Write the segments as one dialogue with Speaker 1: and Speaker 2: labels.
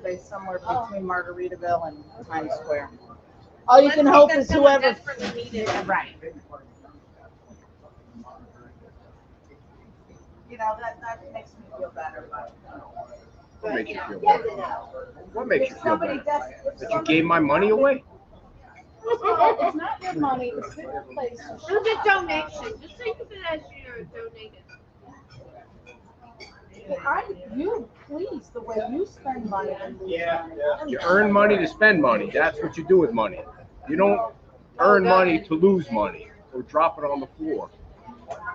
Speaker 1: yesterday somewhere between Margaritaville and Times Square. All you can hope is whoever needed it. Right. You know, that makes me feel better.
Speaker 2: What makes you feel better? What makes you feel better? That you gave my money away?
Speaker 1: It's not your money. It's your place.
Speaker 3: It was a donation. Just think of it as you're donated.
Speaker 1: You please the way you spend money and lose money.
Speaker 2: You earn money to spend money. That's what you do with money. You don't earn money to lose money or drop it on the floor.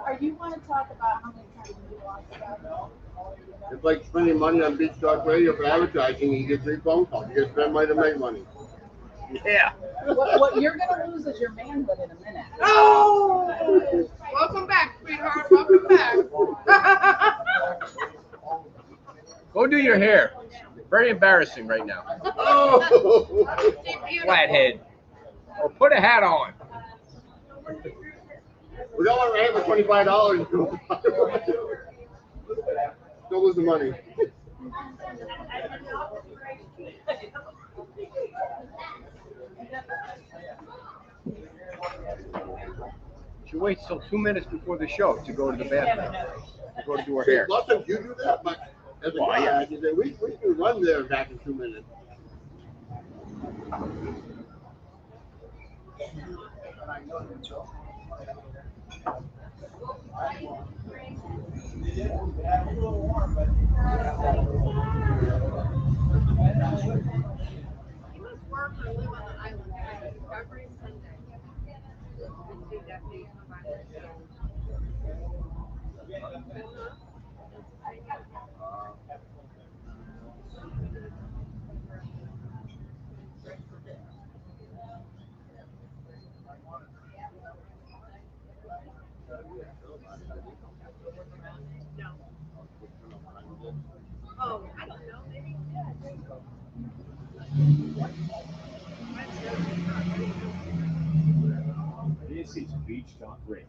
Speaker 1: Are you want to talk about how many times you lost stuff?
Speaker 4: It's like spending money on Beach Talk Radio for advertising. You get 3 phone calls. You get spend money to make money.
Speaker 2: Yeah.
Speaker 1: What you're going to lose is your manhood in a minute.
Speaker 3: Oh! Welcome back, sweetheart. Welcome back.
Speaker 2: Go do your hair. Very embarrassing right now.
Speaker 4: Oh!
Speaker 2: Flathead. Or put a hat on.
Speaker 4: We don't want to have for $25. Don't lose the money.
Speaker 2: She waits till 2 minutes before the show to go to the bathroom. To go to do her hair.
Speaker 4: A lot of times you do that, but as a guy, you say, we can run there and back in 2 minutes.
Speaker 3: You must work or live on the island every Sunday. And do that for you. No. Oh, I don't know. Maybe.
Speaker 5: This is Beach Talk Radio.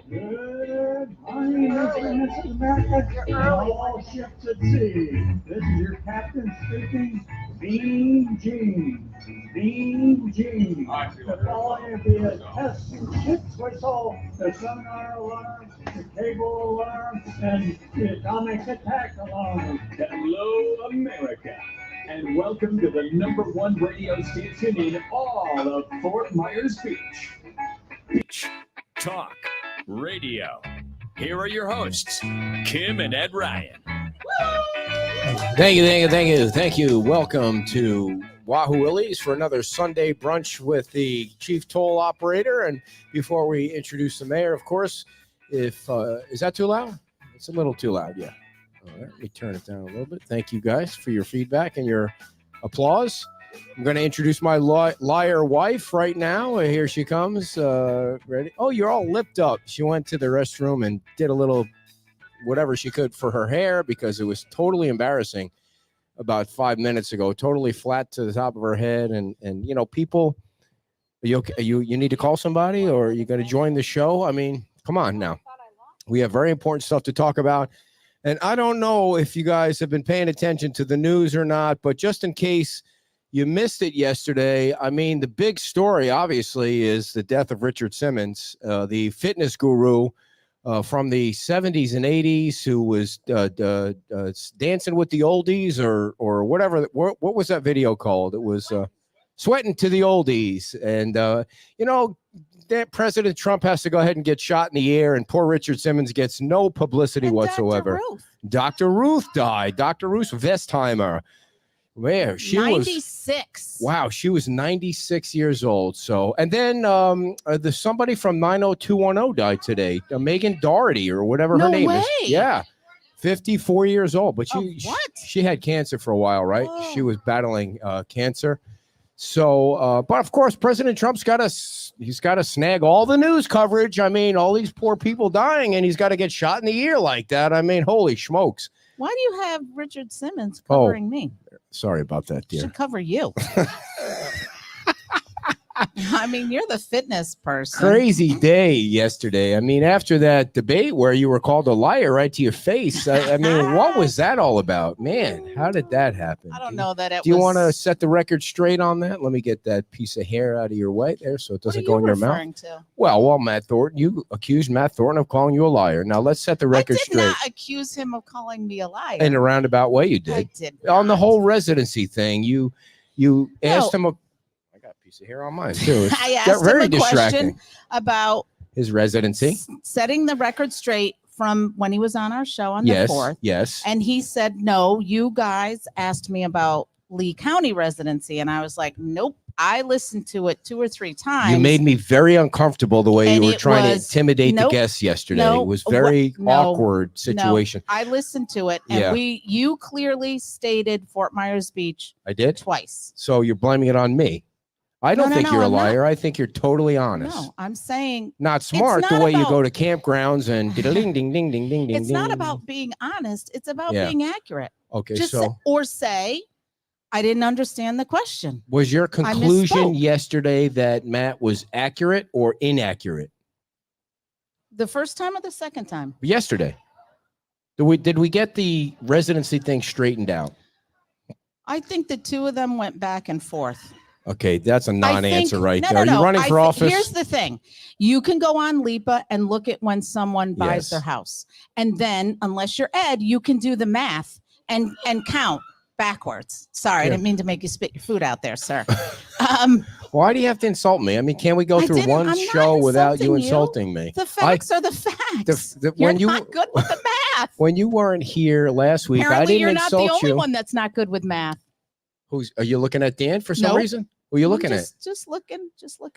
Speaker 5: Good morning, Mr. and Mrs. America. All ships at sea. This is your captain speaking. Beam Gene. Beam Gene. The following will be a test ship's whistle, the sonar alarm, the cable alarm, and the atomic attack alarm.
Speaker 6: Hello, America, and welcome to the #1 radio station in all of Fort Myers Beach. Beach Talk Radio. Here are your hosts, Kim and Ed Ryan.
Speaker 7: Thank you. Welcome to Wahoo Willie's for another Sunday brunch with the chief toll operator. And before we introduce the mayor, of course, is that too loud? It's a little too loud, yeah. All right, let me turn it down a little bit. Thank you guys for your feedback and your applause. I'm going to introduce my liar wife right now. Here she comes. Ready? Oh, you're all lipped up. She went to the restroom and did a little whatever she could for her hair because it was totally embarrassing about 5 minutes ago. Totally flat to the top of her head. And you know, people, are you okay? You need to call somebody or you got to join the show? I mean, come on now. We have very important stuff to talk about. And I don't know if you guys have been paying attention to the news or not, but just in case you missed it yesterday, I mean, the big story, obviously, is the death of Richard Simmons, the fitness guru from the 70s and 80s who was dancing with the oldies or whatever. What was that video called? It was Sweating to the Oldies. And, you know, that President Trump has to go ahead and get shot in the air, and poor Richard Simmons gets no publicity whatsoever. Dr. Ruth died. Dr. Ruth Vestheimer. Where she
Speaker 8: 96.
Speaker 7: Wow, she was 96 years old. So, and then the somebody from 90210 died today, Megan Doherty or whatever her name is. Yeah, 54 years old. But she had cancer for a while, right?
Speaker 8: Oh.
Speaker 7: She was battling cancer. So, but of course, President Trump's got to snag all the news coverage. I mean, all these poor people dying, and he's got to get shot in the ear like that. I mean, holy smokes.
Speaker 8: Why do you have Richard Simmons covering me?
Speaker 7: Sorry about that, dear.
Speaker 8: Should cover you. I mean, you're the fitness person.
Speaker 7: Crazy day yesterday. I mean, after that debate where you were called a liar right to your face, I mean, what was that all about? Man, how did that happen?
Speaker 8: I don't know that it
Speaker 7: Do you
Speaker 8: was.
Speaker 7: want to set the record straight on that? Let me get that piece of hair out of your way there so it
Speaker 8: What are
Speaker 7: doesn't go in
Speaker 8: you
Speaker 7: your mouth.
Speaker 8: referring to?
Speaker 7: Well, Matt Thornton, you accused Matt Thornton of calling you a liar. Now let's set the record
Speaker 8: I did
Speaker 7: straight.
Speaker 8: not accuse him of calling me a liar.
Speaker 7: In a roundabout way, you did.
Speaker 8: I did
Speaker 7: On the
Speaker 8: not.
Speaker 7: whole residency thing, you asked him. I got a piece of hair on mine too. It's
Speaker 8: I
Speaker 7: got
Speaker 8: asked him
Speaker 7: very
Speaker 8: a
Speaker 7: distracting.
Speaker 8: question about
Speaker 7: His residency.
Speaker 8: setting the record straight from when he was on our show on the
Speaker 7: Yes.
Speaker 8: 4th.
Speaker 7: Yes.
Speaker 8: And he said, no, you guys asked me about Lee County residency. And I was like, nope. I listened to it 2 or 3 times.
Speaker 7: You made me very uncomfortable the way
Speaker 8: And
Speaker 7: you were
Speaker 8: it
Speaker 7: trying to
Speaker 8: was-
Speaker 7: intimidate the
Speaker 8: nope,
Speaker 7: guests yesterday.
Speaker 8: no,
Speaker 7: It was very
Speaker 8: no,
Speaker 7: awkward situation.
Speaker 8: No, I listened to it, and
Speaker 7: Yeah.
Speaker 8: you clearly stated Fort Myers Beach
Speaker 7: I did.
Speaker 8: twice.
Speaker 7: So you're blaming it on me. I don't
Speaker 8: No,
Speaker 7: think
Speaker 8: no,
Speaker 7: you're a
Speaker 8: I'm not.
Speaker 7: liar. I think you're totally honest.
Speaker 8: No, I'm saying
Speaker 7: Not smart
Speaker 8: not
Speaker 7: the way you
Speaker 8: about-
Speaker 7: go to campgrounds and ding ding ding ding ding ding.
Speaker 8: it's not
Speaker 7: ding.
Speaker 8: about being honest. It's about
Speaker 7: Yeah.
Speaker 8: being accurate.
Speaker 7: Okay,
Speaker 8: Just
Speaker 7: so
Speaker 8: or say, I didn't understand the question.
Speaker 7: was your
Speaker 8: I
Speaker 7: conclusion
Speaker 8: misspoke.
Speaker 7: yesterday that Matt was accurate or inaccurate?
Speaker 8: The first time or the second time?
Speaker 7: Yesterday. Did we get the residency thing straightened out?
Speaker 8: I think the two of them went back and forth.
Speaker 7: Okay, that's a
Speaker 8: I
Speaker 7: non-answer
Speaker 8: think-
Speaker 7: right
Speaker 8: no,
Speaker 7: there.
Speaker 8: no,
Speaker 7: Are you
Speaker 8: no.
Speaker 7: running for office?
Speaker 8: Here's the thing. You can go on Lipa and look at when someone buys
Speaker 7: Yes.
Speaker 8: their house. And then, unless you're Ed, you can do the math and count backwards. Sorry,
Speaker 7: Yeah.
Speaker 8: I didn't mean to make you spit your food out there, sir.
Speaker 7: Why do you have to insult me? I mean, can we go
Speaker 8: I
Speaker 7: through
Speaker 8: didn't-
Speaker 7: one
Speaker 8: I'm not
Speaker 7: show without you
Speaker 8: insulting
Speaker 7: insulting me?
Speaker 8: The facts are the facts.
Speaker 7: You're
Speaker 8: You're not good with the math.
Speaker 7: when you weren't here last week, I
Speaker 8: Apparently,
Speaker 7: didn't
Speaker 8: you're not the
Speaker 7: insult
Speaker 8: only
Speaker 7: you.
Speaker 8: one that's not good with math.
Speaker 7: Are you looking at Dan for some
Speaker 8: Nope.
Speaker 7: reason? Who are you looking at?
Speaker 8: Just looking.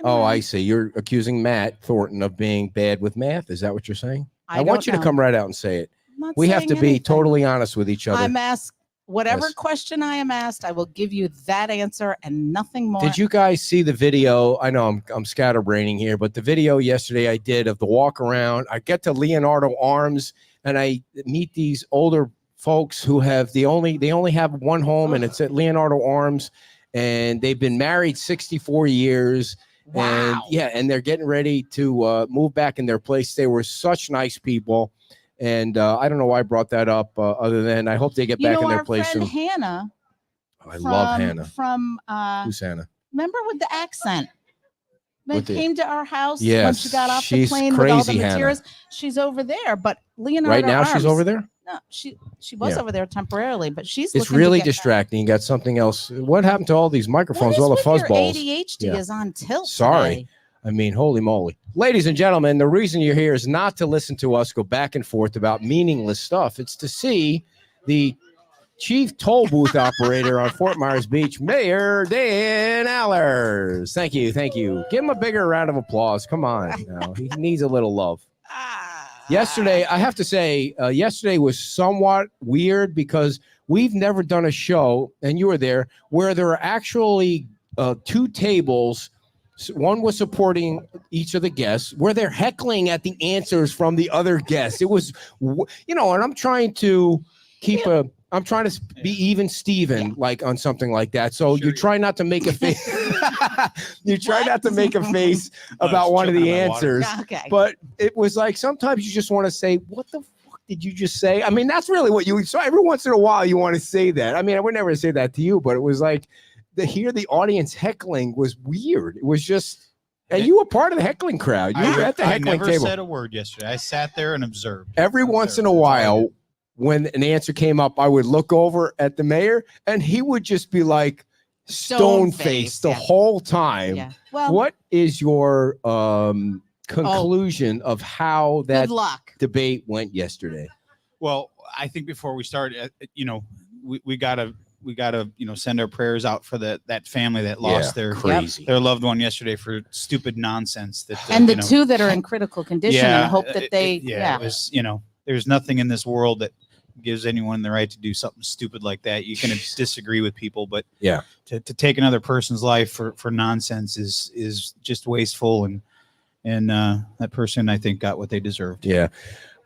Speaker 7: Oh,
Speaker 8: around.
Speaker 7: I see. You're accusing Matt Thornton of being bad with math. Is that what you're saying? I want
Speaker 8: don't
Speaker 7: you to
Speaker 8: know.
Speaker 7: come right out and say it.
Speaker 8: I'm not
Speaker 7: We have
Speaker 8: saying
Speaker 7: to be
Speaker 8: anything.
Speaker 7: totally honest with each other.
Speaker 8: I'm asked whatever
Speaker 7: Yes.
Speaker 8: question I am asked, I will give you that answer and nothing more.
Speaker 7: Did you guys see the video? I know I'm scatterbraining here, but the video yesterday I did of the walk around. I get to Leonardo Arms and I meet these older folks who have they only have one home and it's at Leonardo Arms, and they've been married 64 years. And
Speaker 8: Wow.
Speaker 7: yeah, and they're getting ready to move back in their place. They were such nice people. And I don't know why I brought that up other than I hope they get
Speaker 8: You
Speaker 7: back
Speaker 8: know,
Speaker 7: in their
Speaker 8: our
Speaker 7: place
Speaker 8: friend
Speaker 7: soon.
Speaker 8: Hannah.
Speaker 7: I love Hannah.
Speaker 8: From
Speaker 7: Who's Hannah?
Speaker 8: remember with the accent that
Speaker 7: With the-
Speaker 8: came to our house when
Speaker 7: Yes,
Speaker 8: she got off the
Speaker 7: she's
Speaker 8: plane with all the
Speaker 7: crazy, Hannah.
Speaker 8: materials. She's over there, but Leonardo
Speaker 7: Right now, she's
Speaker 8: Arms-
Speaker 7: over there.
Speaker 8: No, she was
Speaker 7: Yeah.
Speaker 8: over there temporarily, but she's
Speaker 7: It's
Speaker 8: looking to
Speaker 7: really
Speaker 8: get back.
Speaker 7: distracting. You got something else. What happened to all these
Speaker 8: What
Speaker 7: microphones,
Speaker 8: is
Speaker 7: all the
Speaker 8: with
Speaker 7: fuzz
Speaker 8: your
Speaker 7: balls?
Speaker 8: ADHD
Speaker 7: Yeah.
Speaker 8: is on tilt.
Speaker 7: Sorry.
Speaker 8: today.
Speaker 7: I mean, holy moly. Ladies and gentlemen, the reason you're here is not to listen to us go back and forth about meaningless stuff. It's to see the chief toll booth operator on Fort Myers Beach, Mayor Dan Allers. Thank you. Thank you. Give him a bigger round of applause. Come on. Now, he needs a little love. Yesterday, I have to say, yesterday was somewhat weird because we've never done a show, and you were there, where there are actually 2 tables. One was supporting each of the guests, where they're heckling at the answers from the other guests. It was, and I'm trying to I'm trying to be even Steven, like on something like that. So you try not to make a face. You try not to make a face about one of the answers.
Speaker 8: Okay.
Speaker 7: But it was like sometimes you just want to say, "What the fuck did you just say?" I mean, that's really what you. So every once in a while, you want to say that. I mean, I would never say that to you, but it was like to hear the audience heckling was weird. It was just, and you were part of the heckling crowd. You were at the
Speaker 9: I
Speaker 7: heckling
Speaker 9: never
Speaker 7: table.
Speaker 9: said a word yesterday. I sat there and observed.
Speaker 7: Every once in a while, when an answer came up, I would look over at the mayor, and he would just be like stone faced the
Speaker 8: yeah.
Speaker 7: whole time.
Speaker 8: Yeah. Well,
Speaker 7: What is your conclusion of how that
Speaker 8: good luck.
Speaker 7: debate went yesterday?
Speaker 9: Well, I think before we start, we gotta send our prayers out for that family that lost their
Speaker 7: crazy.
Speaker 9: their loved one yesterday for stupid nonsense. That
Speaker 8: And the 2 that are in critical condition, and hope that they.
Speaker 9: It was, there's nothing in this world that gives anyone the right to do something stupid like that. You can disagree with people, but
Speaker 7: Yeah.
Speaker 9: to take another person's life for nonsense is just wasteful, and that person, I think, got what they deserved.
Speaker 7: Yeah.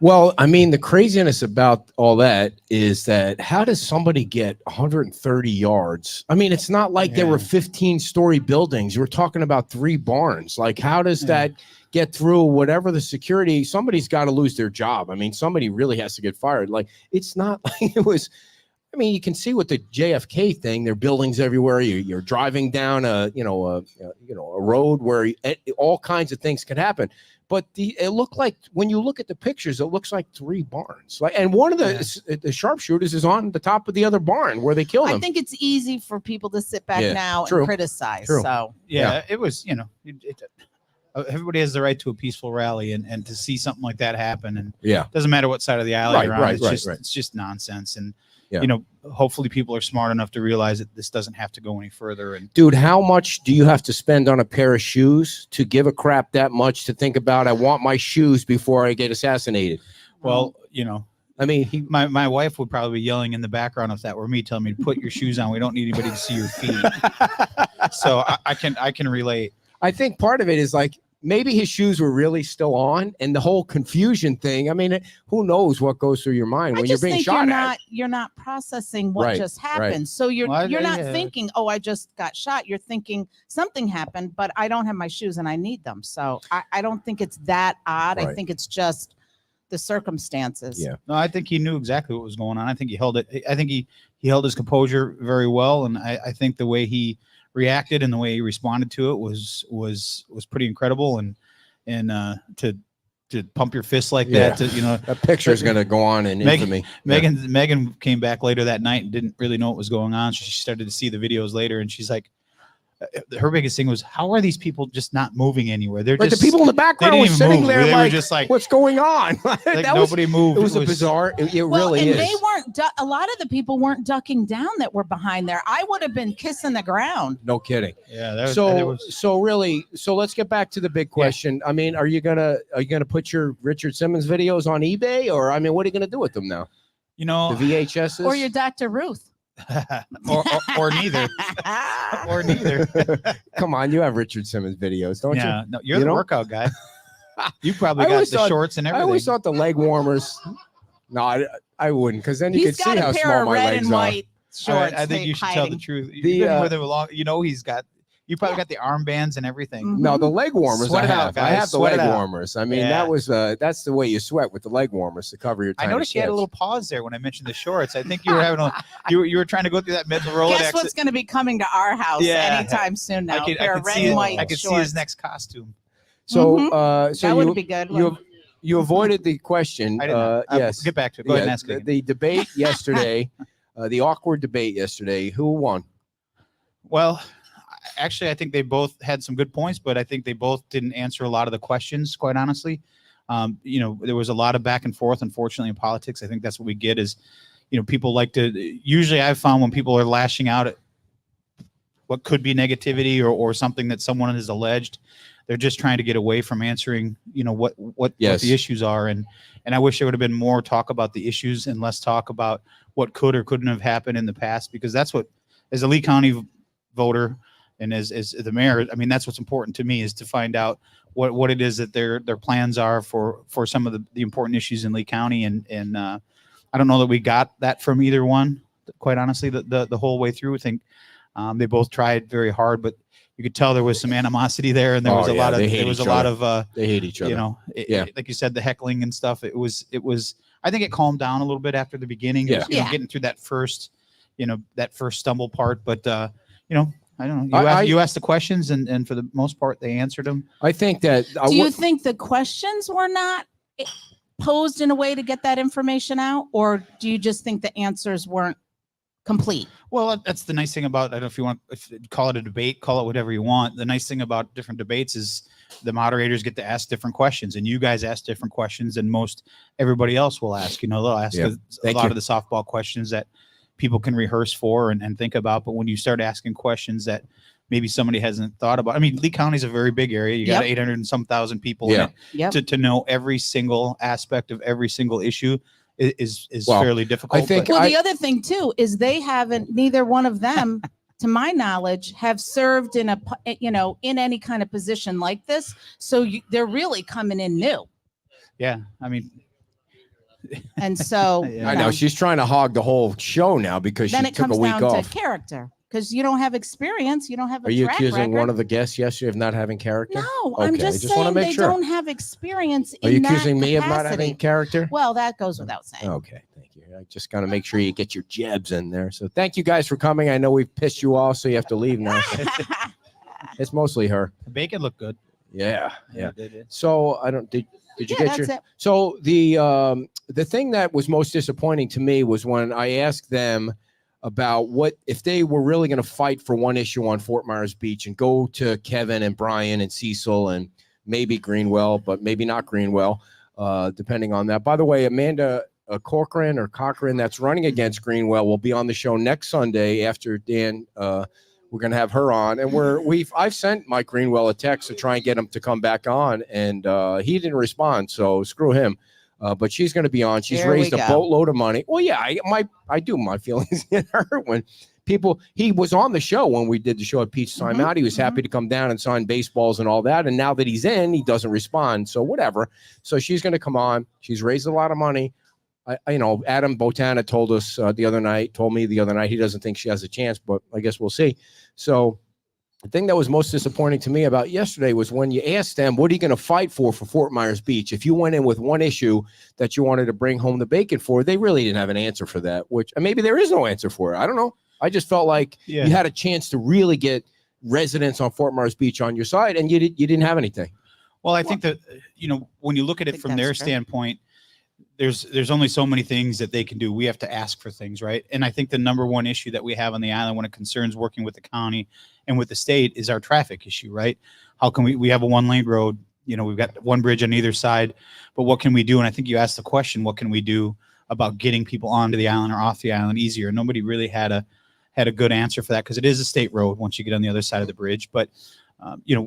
Speaker 7: Well, I mean, the craziness about all that is that how does somebody get 130 yards? I mean, it's not like there were 15-story buildings. We're talking about 3 barns. Like, how does that get through whatever the security? Somebody's got to lose their job. I mean, somebody really has to get fired. Like, it's not like it was. I mean, you can see with the JFK thing, there are buildings everywhere. You're driving down a road where all kinds of things could happen. But it looked like, when you look at the pictures, it looks like 3 barns. Like, and one of the sharpshooters is on the top of the other barn where they killed him.
Speaker 8: I think it's easy for people to sit back now
Speaker 7: true.
Speaker 8: and criticize.
Speaker 7: True.
Speaker 8: So
Speaker 9: It was, everybody has the right to a peaceful rally, and to see something like that happen, and it doesn't matter what side of the alley you're on. It's just nonsense. And hopefully people are smart enough to realize that this doesn't have to go any further. And
Speaker 7: dude, how much do you have to spend on a pair of shoes to give a crap that much to think about, I want my shoes before I get assassinated?
Speaker 9: Well,
Speaker 7: I mean,
Speaker 9: my wife would probably be yelling in the background if that were me, telling me to put your shoes on. We don't need anybody to see your feet. So I can relate.
Speaker 7: I think part of it is like, maybe his shoes were really still on, and the whole confusion thing. I mean, who knows what goes through your mind when you're being shot at?
Speaker 8: You're not processing what just happened.
Speaker 7: Right.
Speaker 8: So you're not thinking, oh, I just got shot. You're thinking something happened, but I don't have my shoes and I need them. So I don't think it's that odd.
Speaker 7: Right.
Speaker 8: I think it's just the circumstances.
Speaker 7: Yeah.
Speaker 9: No, I think he knew exactly what was going on. I think he held it. I think he held his composure very well, and I think the way he reacted and the way he responded to it was pretty incredible. And to pump your fist like that,
Speaker 7: that picture is going to go on in infamy.
Speaker 9: Megan came back later that night and didn't really know what was going on. So she started to see the videos later, and she's like, her biggest thing was, how are these people just not moving anywhere? They're just,
Speaker 7: the people in the background were sitting there
Speaker 9: they
Speaker 7: like,
Speaker 9: were just like,
Speaker 7: what's going on?
Speaker 9: Like nobody moved.
Speaker 7: It was a bizarre. It really
Speaker 8: and
Speaker 7: is.
Speaker 8: they weren't. A lot of the people weren't ducking down that were behind there. I would have been kissing the ground.
Speaker 7: No kidding.
Speaker 9: Yeah.
Speaker 7: So let's get back to the big question. I mean, are you gonna put your Richard Simmons videos on eBay, or I mean, what are you gonna do with them now?
Speaker 9: The
Speaker 7: VHSs
Speaker 8: or your Dr. Ruth.
Speaker 9: or neither. Or neither.
Speaker 7: Come on, you have Richard Simmons videos, don't you?
Speaker 9: Yeah, no, you're the workout guy. You probably got the shorts and everything.
Speaker 7: I always thought the leg warmers. No, I wouldn't, because then you could see how small my legs are.
Speaker 8: White shorts.
Speaker 9: I think you should tell the truth. You've been with him long. You probably got the armbands and everything.
Speaker 8: Mm-hmm.
Speaker 7: No, the leg warmers.
Speaker 9: Sweat
Speaker 7: I have the leg
Speaker 9: out.
Speaker 7: warmers. I mean, that's the way you sweat, with the leg warmers to cover your.
Speaker 9: I noticed you had a little pause there when I mentioned the shorts. I think you were having you were trying to go through that mental Rolodex.
Speaker 8: Guess what's going to be coming to our house anytime soon now?
Speaker 9: I could see his next costume.
Speaker 7: So,
Speaker 8: that would be good.
Speaker 7: You avoided the question. Yes.
Speaker 9: Get back to it. Go ahead and ask it again.
Speaker 7: The debate yesterday, the awkward debate yesterday. Who won?
Speaker 9: Well, actually, I think they both had some good points, but I think they both didn't answer a lot of the questions, quite honestly. There was a lot of back and forth, unfortunately, in politics. I think that's what we get is, people like to, usually I've found when people are lashing out at what could be negativity or something that someone has alleged, they're just trying to get away from answering, what the issues are. And I wish there would have been more talk about the issues and less talk about what could or couldn't have happened in the past, because that's what, as a Lee County voter, and as the mayor, I mean, that's what's important to me, is to find out what it is that their plans are for some of the important issues in Lee County. And I don't know that we got that from either one, quite honestly, the whole way through. I think they both tried very hard, but you could tell there was some animosity there, and there was a lot of
Speaker 7: they hate each other.
Speaker 9: Like you said, the heckling and stuff. It was. I think it calmed down a little bit after the beginning. Getting through that first stumble part, but I don't know. You asked the questions, and for the most part, they answered them.
Speaker 7: I think that.
Speaker 8: Do you think the questions were not posed in a way to get that information out, or do you just think the answers weren't complete?
Speaker 9: Well, that's the nice thing about, I don't know if you want to call it a debate, call it whatever you want. The nice thing about different debates is the moderators get to ask different questions, and you guys ask different questions than everybody else will ask. They'll ask a lot of the softball questions that people can rehearse for and think about. But when you start asking questions that maybe somebody hasn't thought about, I mean, Lee County is a very big area. You got 800 and some thousand people in it. To know every single aspect of every single issue is fairly difficult.
Speaker 8: I think. The other thing too is neither one of them, to my knowledge, have served in in any kind of position like this. So they're really coming in new.
Speaker 9: Yeah, I mean,
Speaker 8: And so
Speaker 9: Yeah.
Speaker 7: I know she's trying to hog the whole show now because
Speaker 8: then
Speaker 7: she
Speaker 8: it
Speaker 7: took a
Speaker 8: comes
Speaker 7: week
Speaker 8: down
Speaker 7: off.
Speaker 8: to character because you don't have experience. You don't have a
Speaker 7: Are you
Speaker 8: track
Speaker 7: accusing
Speaker 8: record.
Speaker 7: one of the guests yesterday of not having character?
Speaker 8: No, I'm
Speaker 7: Okay,
Speaker 8: just
Speaker 7: just wanna
Speaker 8: saying
Speaker 7: make
Speaker 8: they
Speaker 7: sure.
Speaker 8: don't have experience
Speaker 7: Are
Speaker 8: in
Speaker 7: you
Speaker 8: that
Speaker 7: accusing me of not having
Speaker 8: capacity.
Speaker 7: character?
Speaker 8: Well, that goes without saying.
Speaker 7: Okay, thank you. I just got to make sure you get your jabs in there. So thank you guys for coming. I know we've pissed you off, so you have to leave now. So it's mostly her.
Speaker 9: The bacon looked good.
Speaker 7: Yeah, yeah.
Speaker 9: They did.
Speaker 7: So I don't. Did you
Speaker 8: Yeah,
Speaker 7: get your?
Speaker 8: that's it.
Speaker 7: So the thing that was most disappointing to me was when I asked them about what if they were really going to fight for one issue on Fort Myers Beach and go to Kevin and Brian and Cecil and maybe Greenwell, but maybe not Greenwell, depending on that. By the way, Amanda Cochran, that's running against Greenwell, will be on the show next Sunday after Dan. We're going to have her on, and I've sent Mike Greenwell a text to try and get him to come back on, and he didn't respond. So screw him. But she's going to be on. She's
Speaker 8: There we
Speaker 7: raised a
Speaker 8: go.
Speaker 7: boatload of money. Well, yeah, I do. My feelings get hurt when he was on the show when we did the show at Peach Time
Speaker 8: Mhm,
Speaker 7: Out. He was happy to come down and sign baseballs and all that. And now that he's in, he doesn't respond. So whatever. So she's going to come on. She's raised a lot of money. Adam Botana told me the other night, he doesn't think she has a chance, but I guess we'll see. So the thing that was most disappointing to me about yesterday was when you asked them, what are you going to fight for Fort Myers Beach? If you went in with one issue that you wanted to bring home the bacon for, they really didn't have an answer for that, which maybe there is no answer for it. I don't know. I just felt like you had a chance to really get residents on Fort Myers Beach on your side, and you didn't have anything.
Speaker 9: Well, I think that, when you look at it
Speaker 8: think
Speaker 9: from
Speaker 8: that's
Speaker 9: their
Speaker 8: fair.
Speaker 9: standpoint, there's only so many things that they can do. We have to ask for things, right? And I think the number one issue that we have on the island when it concerns working with the county and with the state is our traffic issue, right? How can we have a one-lane road? We've got one bridge on either side, but what can we do? And I think you asked the question, what can we do about getting people onto the island or off the island easier? Nobody really had a good answer for that because it is a state road once you get on the other side of the bridge. But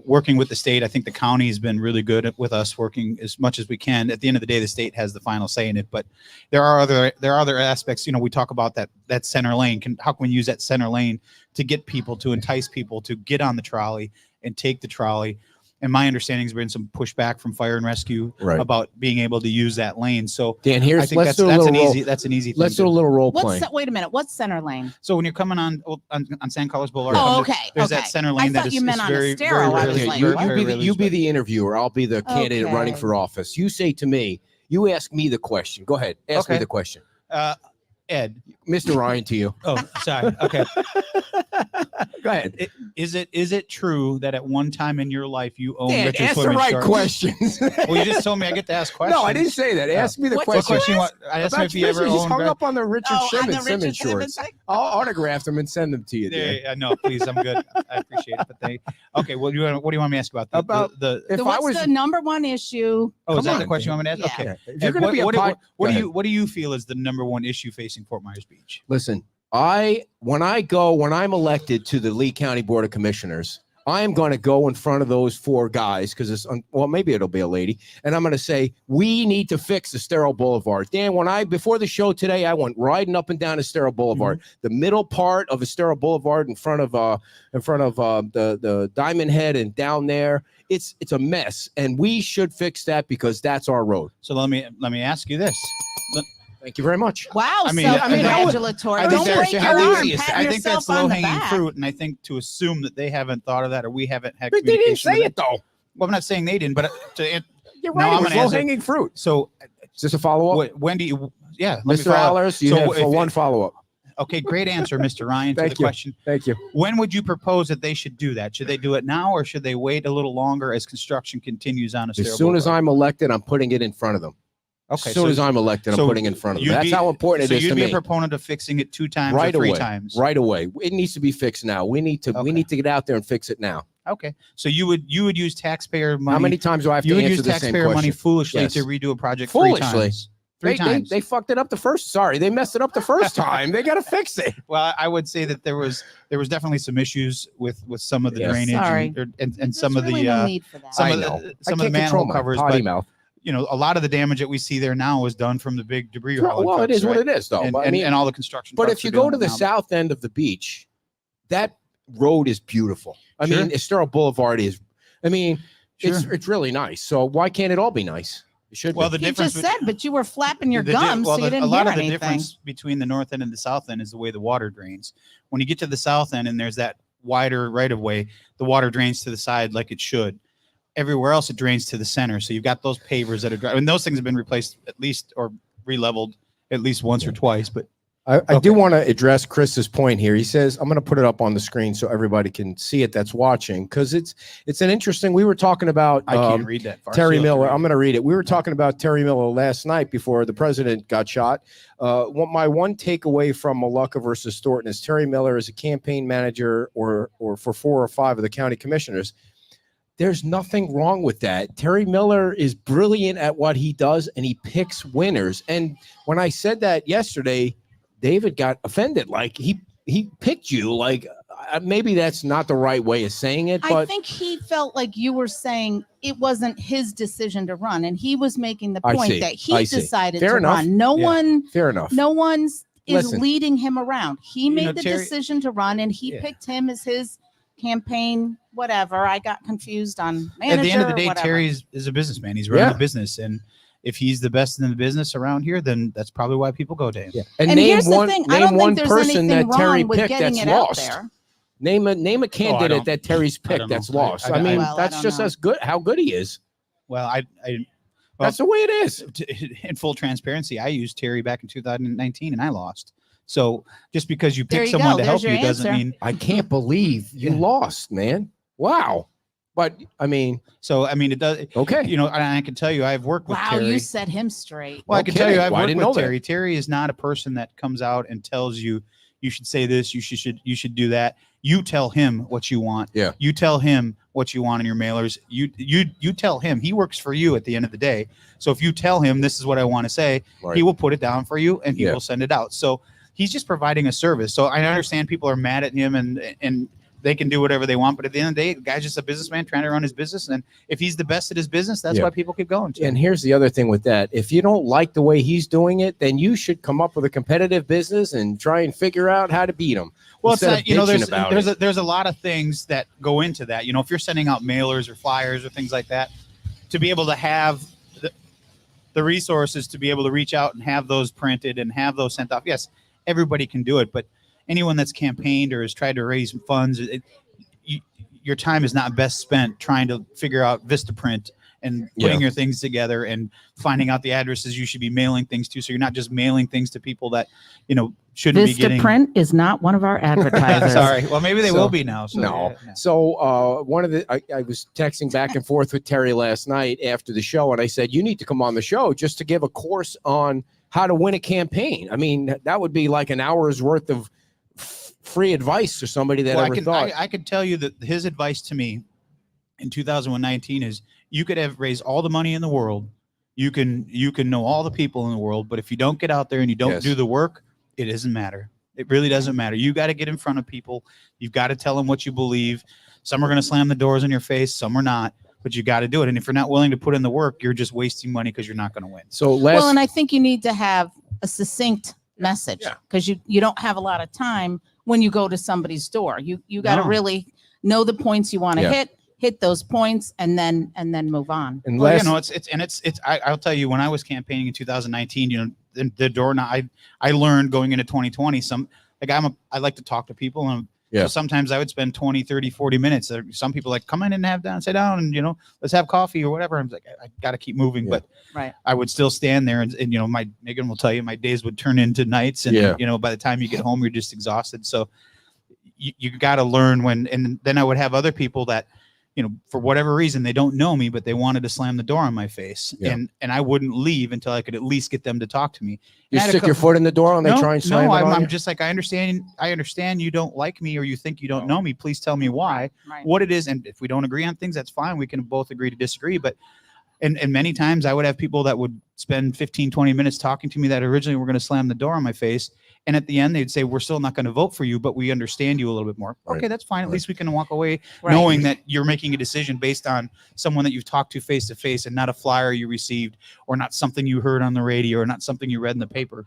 Speaker 9: working with the state, I think the county has been really good with us working as much as we can. At the end of the day, the state has the final say in it, but there are other aspects. We talk about that center lane. How can we use that center lane to get people, to entice people to get on the trolley and take the trolley? And my understanding has been some pushback from fire and rescue about being able to use that lane. So
Speaker 7: Dan,
Speaker 9: I think that's an easy thing.
Speaker 7: Let's do a little role
Speaker 8: What's
Speaker 7: playing.
Speaker 8: wait a minute. What's center lane?
Speaker 9: So when you're coming on San Carlos Boulevard,
Speaker 8: Oh, okay.
Speaker 9: there's
Speaker 8: okay.
Speaker 9: that center
Speaker 8: I
Speaker 9: lane
Speaker 8: thought
Speaker 9: that is
Speaker 8: you meant
Speaker 9: is
Speaker 8: on
Speaker 9: very,
Speaker 8: Estero.
Speaker 9: very
Speaker 8: I was
Speaker 9: rarely-
Speaker 8: like,
Speaker 9: very,
Speaker 8: what?
Speaker 9: very rarely
Speaker 7: You be
Speaker 9: used.
Speaker 7: the interviewer. I'll be the candidate
Speaker 8: Okay.
Speaker 7: running for office. You say to me, you ask me the question. Go ahead. Ask me
Speaker 9: Okay.
Speaker 7: the question.
Speaker 9: Ed.
Speaker 7: Mr. Ryan, to you.
Speaker 9: Oh, sorry. Okay.
Speaker 7: Go ahead.
Speaker 9: Is it true that at one time in your life you owned
Speaker 7: Dan,
Speaker 9: Richard
Speaker 7: ask the
Speaker 9: Swimming
Speaker 7: right
Speaker 9: Shorts?
Speaker 7: questions.
Speaker 9: Well, you just told me I get to ask questions.
Speaker 7: No, I didn't say that. Ask me the
Speaker 8: What
Speaker 7: question.
Speaker 9: What question? I asked him
Speaker 7: About
Speaker 9: if he ever
Speaker 7: Richard, he's
Speaker 9: owned.
Speaker 7: hung up on the Richard
Speaker 8: Oh, on the
Speaker 7: Simmons
Speaker 8: Richard
Speaker 7: shorts.
Speaker 8: Simmons thing?
Speaker 7: I'll autograph them and send them to you, Dan.
Speaker 9: Yeah, no, please, I'm good. I appreciate it. But okay, what do you want me to ask you about? The
Speaker 7: If I
Speaker 8: What's
Speaker 7: was
Speaker 8: the number one issue?
Speaker 9: oh, is
Speaker 7: come
Speaker 9: that
Speaker 7: on,
Speaker 9: the question you want me to
Speaker 8: Yeah.
Speaker 9: ask? Okay.
Speaker 7: if you're
Speaker 9: Ed,
Speaker 7: going to be a pod,
Speaker 9: what
Speaker 7: go
Speaker 9: do
Speaker 7: ahead.
Speaker 9: what do you feel is the number one issue facing Fort Myers Beach?
Speaker 7: Listen, when I'm elected to the Lee County Board of Commissioners, I am going to go in front of those four guys because maybe it'll be a lady, and I'm going to say we need to fix Estero Boulevard. Dan, before the show today, I went riding up and down Estero Boulevard, the middle part of Estero Boulevard in front of the Diamond Head and down there. It's a mess, and we should fix that because that's our road.
Speaker 9: So let me ask you this.
Speaker 7: Thank you very much.
Speaker 8: Wow,
Speaker 9: I mean, I mean,
Speaker 8: self-congratulatory.
Speaker 9: I think
Speaker 8: Don't break
Speaker 9: that's-
Speaker 8: your
Speaker 9: I
Speaker 8: arm.
Speaker 9: think
Speaker 8: Pat
Speaker 9: I think
Speaker 8: yourself
Speaker 9: that's
Speaker 8: on
Speaker 9: low
Speaker 8: the
Speaker 9: hanging
Speaker 8: back.
Speaker 9: fruit, and I think to assume that they haven't thought of that or we haven't had
Speaker 7: But they didn't
Speaker 9: communication
Speaker 7: say
Speaker 9: with
Speaker 7: it though.
Speaker 9: Well, I'm not saying they didn't, but
Speaker 7: You're
Speaker 9: No,
Speaker 7: right.
Speaker 9: I'm
Speaker 7: It was
Speaker 9: gonna answer.
Speaker 7: low-hanging fruit.
Speaker 9: so
Speaker 7: Is this a follow-up?
Speaker 9: when do you? Yeah, let me
Speaker 7: Mr.
Speaker 9: follow up.
Speaker 7: Allers, you
Speaker 9: So
Speaker 7: have
Speaker 9: if-
Speaker 7: one follow-up.
Speaker 9: Okay, great answer, Mr. Ryan, to
Speaker 7: Thank
Speaker 9: the
Speaker 7: you.
Speaker 9: question.
Speaker 7: Thank you.
Speaker 9: When would you propose that they should do that? Should they do it now, or should they wait a little longer as construction continues on Estero
Speaker 7: As soon as
Speaker 9: Boulevard?
Speaker 7: I'm elected, I'm putting it in front of them.
Speaker 9: Okay,
Speaker 7: As soon as I'm elected, I'm
Speaker 9: so
Speaker 7: putting it in front of them.
Speaker 9: you'd
Speaker 7: That's
Speaker 9: be-
Speaker 7: how important
Speaker 9: so
Speaker 7: it is
Speaker 9: you'd
Speaker 7: to
Speaker 9: be a
Speaker 7: me.
Speaker 9: proponent of fixing it 2 times
Speaker 7: Right
Speaker 9: or 3
Speaker 7: away.
Speaker 9: times.
Speaker 7: Right away. It needs to be fixed now. We need to
Speaker 9: Okay.
Speaker 7: get out there and fix it now.
Speaker 9: Okay, so you would use taxpayer money.
Speaker 7: How many times do I have
Speaker 9: you
Speaker 7: to
Speaker 9: would
Speaker 7: answer
Speaker 9: use
Speaker 7: the same
Speaker 9: taxpayer money
Speaker 7: question?
Speaker 9: foolishly
Speaker 7: Yes.
Speaker 9: to redo a project
Speaker 7: Foolishly?
Speaker 9: 3 times? Three times.
Speaker 7: They fucked it up the first. Sorry, they messed it up the first time. They got to fix it.
Speaker 9: Well, I would say that there was definitely some issues with some of the
Speaker 7: Yes.
Speaker 9: drainage
Speaker 8: Sorry.
Speaker 9: and some of
Speaker 8: There's really
Speaker 9: the
Speaker 8: no need for that.
Speaker 9: some
Speaker 7: I
Speaker 9: of
Speaker 7: know.
Speaker 9: the
Speaker 7: I
Speaker 9: some of the
Speaker 7: can't control
Speaker 9: manhole
Speaker 7: my
Speaker 9: covers,
Speaker 7: potty
Speaker 9: but
Speaker 7: mouth.
Speaker 9: a lot of the damage that we see there now was done from the big debris hauling
Speaker 7: Well, it
Speaker 9: trucks,
Speaker 7: is what
Speaker 9: right?
Speaker 7: it is, though.
Speaker 9: And,
Speaker 7: But I
Speaker 9: and,
Speaker 7: mean,
Speaker 9: and all the construction.
Speaker 7: but
Speaker 9: trucks
Speaker 7: if you
Speaker 9: are
Speaker 7: go
Speaker 9: doing
Speaker 7: to
Speaker 9: it
Speaker 7: the
Speaker 9: now.
Speaker 7: south end of the beach, that road is beautiful. I
Speaker 9: Sure.
Speaker 7: mean, Estero Boulevard is. I mean,
Speaker 9: Sure.
Speaker 7: it's really nice. So why can't it all be nice? It should
Speaker 9: Well,
Speaker 7: be.
Speaker 9: the
Speaker 8: You
Speaker 9: difference
Speaker 8: just said, but you were flapping your
Speaker 9: The di-
Speaker 8: gums,
Speaker 9: well,
Speaker 8: so you
Speaker 9: the-
Speaker 8: didn't
Speaker 9: a lot
Speaker 8: hear
Speaker 9: of the
Speaker 8: anything.
Speaker 9: difference between the north end and the south end is the way the water drains. When you get to the south end and there's that wider right of way, the water drains to the side like it should. Everywhere else, it drains to the center. So you've got those pavers that are dry. And those things have been replaced at least or re-leveled at least once or twice. But
Speaker 7: I do want to address Chris's point here. He says, I'm going to put it up on the screen so everybody can see it that's watching, because it's an interesting. We were talking about
Speaker 9: I can't read that far.
Speaker 7: Terry
Speaker 9: so you'll have to
Speaker 7: Miller.
Speaker 9: read
Speaker 7: I'm
Speaker 9: it.
Speaker 7: going to read it. We were talking about Terry Miller last night before the president got shot. My one takeaway from Malacca versus Thornton is Terry Miller is a campaign manager or for 4 or 5 of the county commissioners. There's nothing wrong with that. Terry Miller is brilliant at what he does, and he picks winners. And when I said that yesterday, David got offended. Like he picked you. Like maybe that's not the right way of saying it,
Speaker 8: I
Speaker 7: but
Speaker 8: think he felt like you were saying it wasn't his decision to run, and he was making the
Speaker 7: I
Speaker 8: point
Speaker 7: see.
Speaker 8: that
Speaker 7: I
Speaker 8: he
Speaker 7: see.
Speaker 8: decided
Speaker 7: Fair
Speaker 8: to
Speaker 7: enough.
Speaker 8: run. No
Speaker 9: Yeah.
Speaker 8: one,
Speaker 7: fair enough.
Speaker 8: no one's is
Speaker 7: Listen.
Speaker 8: leading him around. He
Speaker 9: You
Speaker 8: made
Speaker 9: know,
Speaker 8: the
Speaker 9: Terry-
Speaker 8: decision to run, and he
Speaker 9: Yeah.
Speaker 8: picked him as his campaign. Whatever. I got confused on manager.
Speaker 9: At the end of the
Speaker 8: or
Speaker 9: day,
Speaker 8: whatever.
Speaker 9: Terry is a businessman. He's running
Speaker 7: Yeah.
Speaker 9: a business. And if he's the best in the business around here, then that's probably why people go to him.
Speaker 7: Yeah.
Speaker 8: And
Speaker 7: name
Speaker 8: here's
Speaker 7: one,
Speaker 8: the thing: I
Speaker 7: name
Speaker 8: don't
Speaker 7: one
Speaker 8: think there's
Speaker 7: person
Speaker 8: anything
Speaker 7: that Terry
Speaker 8: wrong with
Speaker 7: picked
Speaker 8: getting
Speaker 7: that's
Speaker 8: it out
Speaker 7: lost.
Speaker 8: there.
Speaker 7: Name a candidate
Speaker 9: don't-
Speaker 7: that Terry's
Speaker 9: I
Speaker 7: picked
Speaker 9: don't know.
Speaker 7: that's lost.
Speaker 9: I-
Speaker 7: I mean,
Speaker 8: Well, I
Speaker 7: that's
Speaker 8: don't
Speaker 7: just
Speaker 8: know.
Speaker 7: as good how good he is.
Speaker 9: Well, well,
Speaker 7: That's the way it is.
Speaker 9: in full transparency, I used Terry back in 2019 and I lost. So just because you
Speaker 8: There
Speaker 9: pick
Speaker 8: you
Speaker 9: someone
Speaker 8: go.
Speaker 9: to help
Speaker 8: There's
Speaker 9: you
Speaker 8: your
Speaker 9: doesn't
Speaker 8: answer.
Speaker 9: mean.
Speaker 7: I can't believe you
Speaker 9: Yeah.
Speaker 7: lost, man. Wow. But I mean,
Speaker 9: So I mean, it does.
Speaker 7: okay.
Speaker 9: You know, and I can tell you, I've worked with
Speaker 8: Wow,
Speaker 9: Terry.
Speaker 8: you set him straight.
Speaker 9: Well, I can
Speaker 7: Okay.
Speaker 9: tell you, I've
Speaker 7: Well, I
Speaker 9: worked
Speaker 7: didn't
Speaker 9: with
Speaker 7: know that.
Speaker 9: Terry. Terry is not a person that comes out and tells you you should say this, you should do that. You tell him what you want.
Speaker 7: Yeah.
Speaker 9: You tell him what you want in your mailers. You tell him. He works for you at the end of the day. So if you tell him this is what I want to say,
Speaker 7: Right.
Speaker 9: he will put it down for you and he
Speaker 7: Yeah.
Speaker 9: will send it out. So he's just providing a service. So I understand people are mad at him and they can do whatever they want, but at the end of the day, the guy's just a businessman trying to run his business. And if he's the best at his business, that's
Speaker 7: Yeah.
Speaker 9: why people keep going to him.
Speaker 7: And here's the other thing with that. If you don't like the way he's doing it, then you should come up with a competitive business and try and figure out how to beat him.
Speaker 9: Well, it's
Speaker 7: instead
Speaker 9: not,
Speaker 7: of
Speaker 9: you know,
Speaker 7: bitching
Speaker 9: there's a lot of things that go into that. You know, if you're sending out mailers or flyers or things like that, to be able to have the resources to be able to reach out and have those printed and have those sent off. Yes, everybody can do it, but anyone that's campaigned or has tried to raise funds, your time is not best spent trying to figure out Vistaprint and putting
Speaker 7: Yeah.
Speaker 9: your things together and finding out the addresses you should be mailing things to. So you're not just mailing things to people that, you know, shouldn't be getting.
Speaker 8: Vistaprint is not one of our advertisers.
Speaker 9: Sorry. Well, maybe they
Speaker 7: So-
Speaker 9: will be now. So,
Speaker 7: No.
Speaker 9: yeah.
Speaker 7: So one of the I was texting back and forth with Terry last night after the show, and I said, you need to come on the show just to give a course on how to win a campaign. I mean, that would be like an hour's worth of free advice to somebody that
Speaker 9: Well,
Speaker 7: ever thought.
Speaker 9: I could tell you that his advice to me in 2019 is you could have raised all the money in the world. You can know all the people in the world, but if you don't get out there and you don't
Speaker 7: Yes.
Speaker 9: do the work, it doesn't matter. It really doesn't matter. You got to get in front of people. You've got to tell them what you believe. Some are going to slam the doors in your face. Some are not, but you got to do it. And if you're not willing to put in the work, you're just wasting money because you're not going to win.
Speaker 7: So
Speaker 8: Well, and I think you need to have a succinct message
Speaker 7: Yeah.
Speaker 8: because you don't have a lot of time when you go to somebody's door. You got to
Speaker 9: No.
Speaker 8: really know the points you want to
Speaker 7: Yeah.
Speaker 8: hit those points, and then move on.
Speaker 7: and
Speaker 9: Well,
Speaker 7: last,
Speaker 9: you know, I'll tell you, when I was campaigning in 2019, you know, the door, I learned going into 2020, I like to talk to people. And
Speaker 7: Yeah.
Speaker 9: so sometimes I would spend 20, 30, 40 minutes. Some people like, come in and sit down and, you know, let's have coffee or whatever. I'm like, I got to keep moving.
Speaker 7: Yeah.
Speaker 9: But
Speaker 8: Right.
Speaker 9: I would still stand there and, you know, Megan will tell you, my days would turn into nights. And,
Speaker 7: Yeah.
Speaker 9: you know, by the time you get home, you're just exhausted. So you got to learn and then I would have other people that, you know, for whatever reason, they don't know me, but they wanted to slam the door on my face.
Speaker 7: Yeah.
Speaker 9: And I wouldn't leave until I could at least get them to talk to me.
Speaker 7: you
Speaker 9: And I had a
Speaker 7: stick your
Speaker 9: couple-
Speaker 7: foot in the door and they try and slam
Speaker 9: no,
Speaker 7: it on
Speaker 9: I'm
Speaker 7: you?
Speaker 9: just like, I understand you don't like me or you think you don't know me. Please tell me why,
Speaker 8: Right.
Speaker 9: what it is. And if we don't agree on things, that's fine. We can both agree to disagree. But, and many times I would have people that would spend 15, 20 minutes talking to me that originally were going to slam the door on my face. And at the end, they'd say, we're still not going to vote for you, but we understand you a little bit more.
Speaker 7: Right.
Speaker 9: Okay, that's fine. At
Speaker 7: Right.
Speaker 9: least we can walk away
Speaker 8: Right.
Speaker 9: knowing that you're making a decision based on someone that you've talked to face and not a flyer you received or not something you heard on the radio or not something you read in the paper.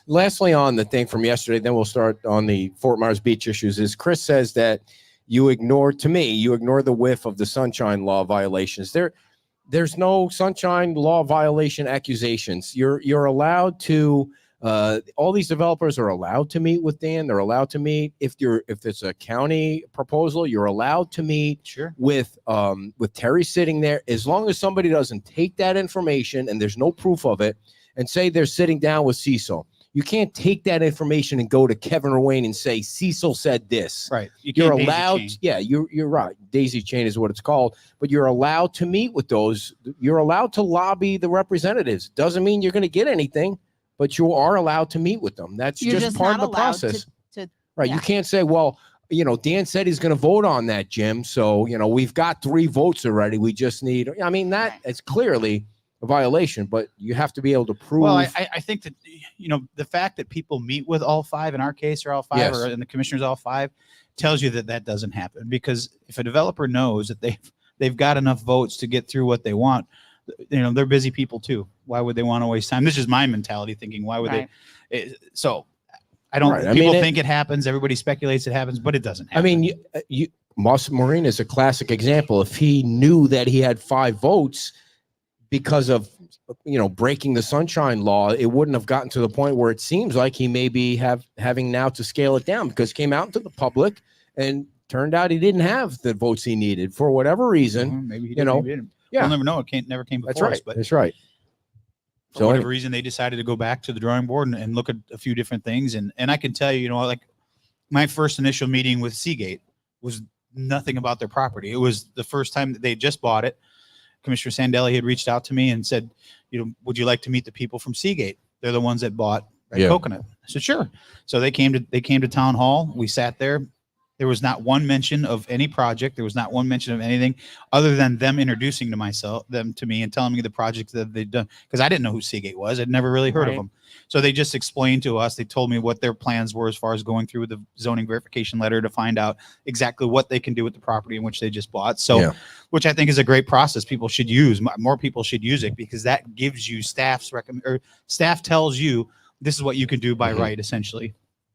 Speaker 7: Lastly, on the thing from yesterday, then we'll start on the Fort Myers Beach issues, is Chris says that you ignore the whiff of the sunshine law violations. there's no sunshine law violation accusations. You're allowed to. All these developers are allowed to meet with Dan. They're allowed to meet if it's a county proposal. You're allowed to meet with Terry sitting there, as long as somebody doesn't take that information and there's no proof of it, and say they're sitting down with Cecil. You can't take that information and go to Kevin or Wayne and say Cecil said this.
Speaker 9: Right.
Speaker 7: You're allowed. Yeah, you're right. Daisy chain is what it's called. But you're allowed to meet with those. You're allowed to lobby the representatives. Doesn't mean you're going to get anything, but you are allowed to meet with them. That's just part of the process. Right.
Speaker 8: Yeah.
Speaker 7: You can't say, well, Dan said he's going to vote on that, Jim. So, we've got 3 votes already. We just need, that is clearly a violation, but you have to be able to prove.
Speaker 9: Well, I think that, the fact that people meet with all 5, in our case, or all 5,
Speaker 7: Yes.
Speaker 9: or in the commissioners, all 5, tells you that doesn't happen. Because if a developer knows that they've got enough votes to get through what they want, they're busy people too. Why would they want to waste time? This is my mentality thinking. Why would they? So I don't, people think it happens. Everybody speculates it happens, but it doesn't happen.
Speaker 7: Moss Marine is a classic example. If he knew that he had 5 votes because of, breaking the sunshine law, it wouldn't have gotten to the point where it seems like he may be having now to scale it down, because it came out into the public and turned out he didn't have the votes he needed for whatever reason.
Speaker 9: Maybe he didn't. Maybe he didn't.
Speaker 7: Yeah.
Speaker 9: We'll never know. It never came before
Speaker 7: That's right.
Speaker 9: us. But
Speaker 7: That's right.
Speaker 9: for whatever reason, they decided to go back to the drawing board and look at a few different things. And I can tell you, like my first initial meeting with Seagate was nothing about their property. It was the first time that they just bought it. Commissioner Sandelli had reached out to me and said, would you like to meet the people from Seagate? They're the ones that bought Red Coconut. I said, sure. So they came to town hall. We sat there. There was not one mention of any project. There was not one mention of anything other than them introducing them to me and telling me the project that they'd done. Because I didn't know who Seagate was. I'd never really heard of them. So they just explained to us. They told me what their plans were as far as going through the zoning verification letter to find out exactly what they can do with the property in which they just bought. So, which I think is a great process. People should use. More people should use it, because that gives you staff tells you this is what you can do by right, essentially.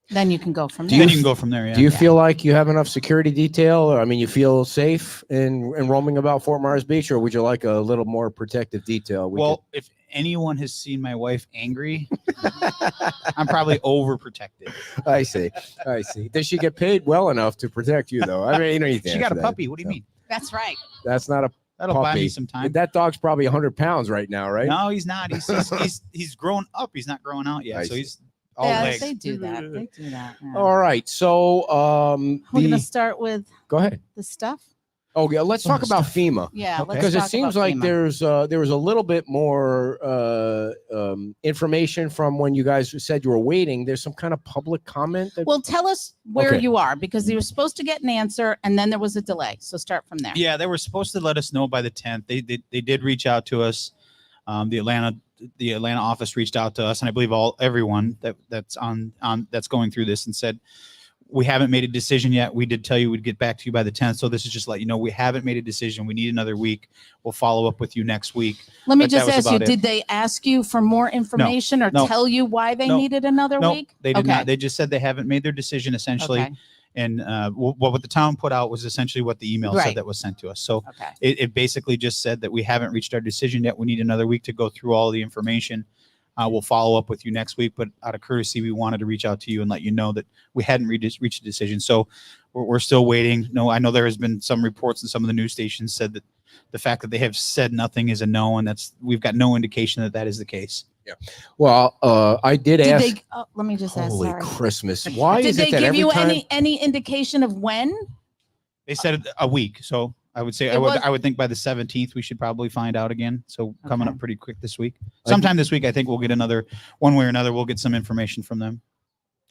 Speaker 8: Then you can go from there.
Speaker 9: Then you can go from there. Yeah.
Speaker 7: Do you feel like you have enough security detail? Or, you feel safe in roaming about Fort Myers Beach, or would you like a little more protective detail?
Speaker 9: If anyone has seen my wife angry, I'm probably overprotected.
Speaker 7: I see. Does she get paid well enough to protect you, thoh?
Speaker 9: She got a puppy. What do you mean?
Speaker 8: That's right.
Speaker 7: That's not a
Speaker 9: That'll
Speaker 7: puppy.
Speaker 9: buy me some time.
Speaker 7: That dog's probably 100 pounds right now, right?
Speaker 9: No, he's not. He's grown up. He's not growing out yet. So he's all legs.
Speaker 8: They do that. Yeah.
Speaker 7: All right. So
Speaker 8: we're gonna start with.
Speaker 7: Go ahead.
Speaker 8: The stuff.
Speaker 7: Oh yeah, let's talk about FEMA.
Speaker 8: Yeah, let's
Speaker 7: because it
Speaker 8: talk
Speaker 7: seems
Speaker 8: about
Speaker 7: like
Speaker 8: FEMA.
Speaker 7: there was a little bit more information from when you guys said you were waiting. There's some kind of public comment.
Speaker 8: Well, tell us where you are, because you were supposed to get an answer and then there was a delay. So start from there.
Speaker 9: Yeah, they were supposed to let us know by the 10th. They did reach out to us. The Atlanta office reached out to us, and I believe everyone that's that's going through this, and said, we haven't made a decision yet. We did tell you we'd get back to you by the 10th. So this is just let you know we haven't made a decision. We need another week. We'll follow up with you next week.
Speaker 8: Let me just ask you, did they ask you for more information or tell you why they needed another week?
Speaker 9: They did not. They just said they haven't made their decision, essentially.
Speaker 8: Okay.
Speaker 9: And what the town put out was essentially what the email said that was sent to us. So it basically just said that we haven't reached our decision yet. We need another week to go through all the information. We'll follow up with you next week, but out of courtesy, we wanted to reach out to you and let you know that we hadn't reached a decision. So we're still waiting. No, I know there has been some reports, and some of the news stations said that the fact that they have said nothing is a no, and we've got no indication that is the case.
Speaker 7: Yeah. Well, I did ask.
Speaker 8: Let me just ask.
Speaker 7: Holy
Speaker 8: Sorry.
Speaker 7: Christmas! Why
Speaker 8: did
Speaker 7: is
Speaker 8: they
Speaker 7: it that
Speaker 8: give
Speaker 7: every
Speaker 8: you
Speaker 7: time?
Speaker 8: any indication of when?
Speaker 9: They said a week. So I would say I would think by the 17th we should probably find out again. So coming up pretty quick this week. Sometime this week, I think we'll get another, one way or another, we'll get some information from them.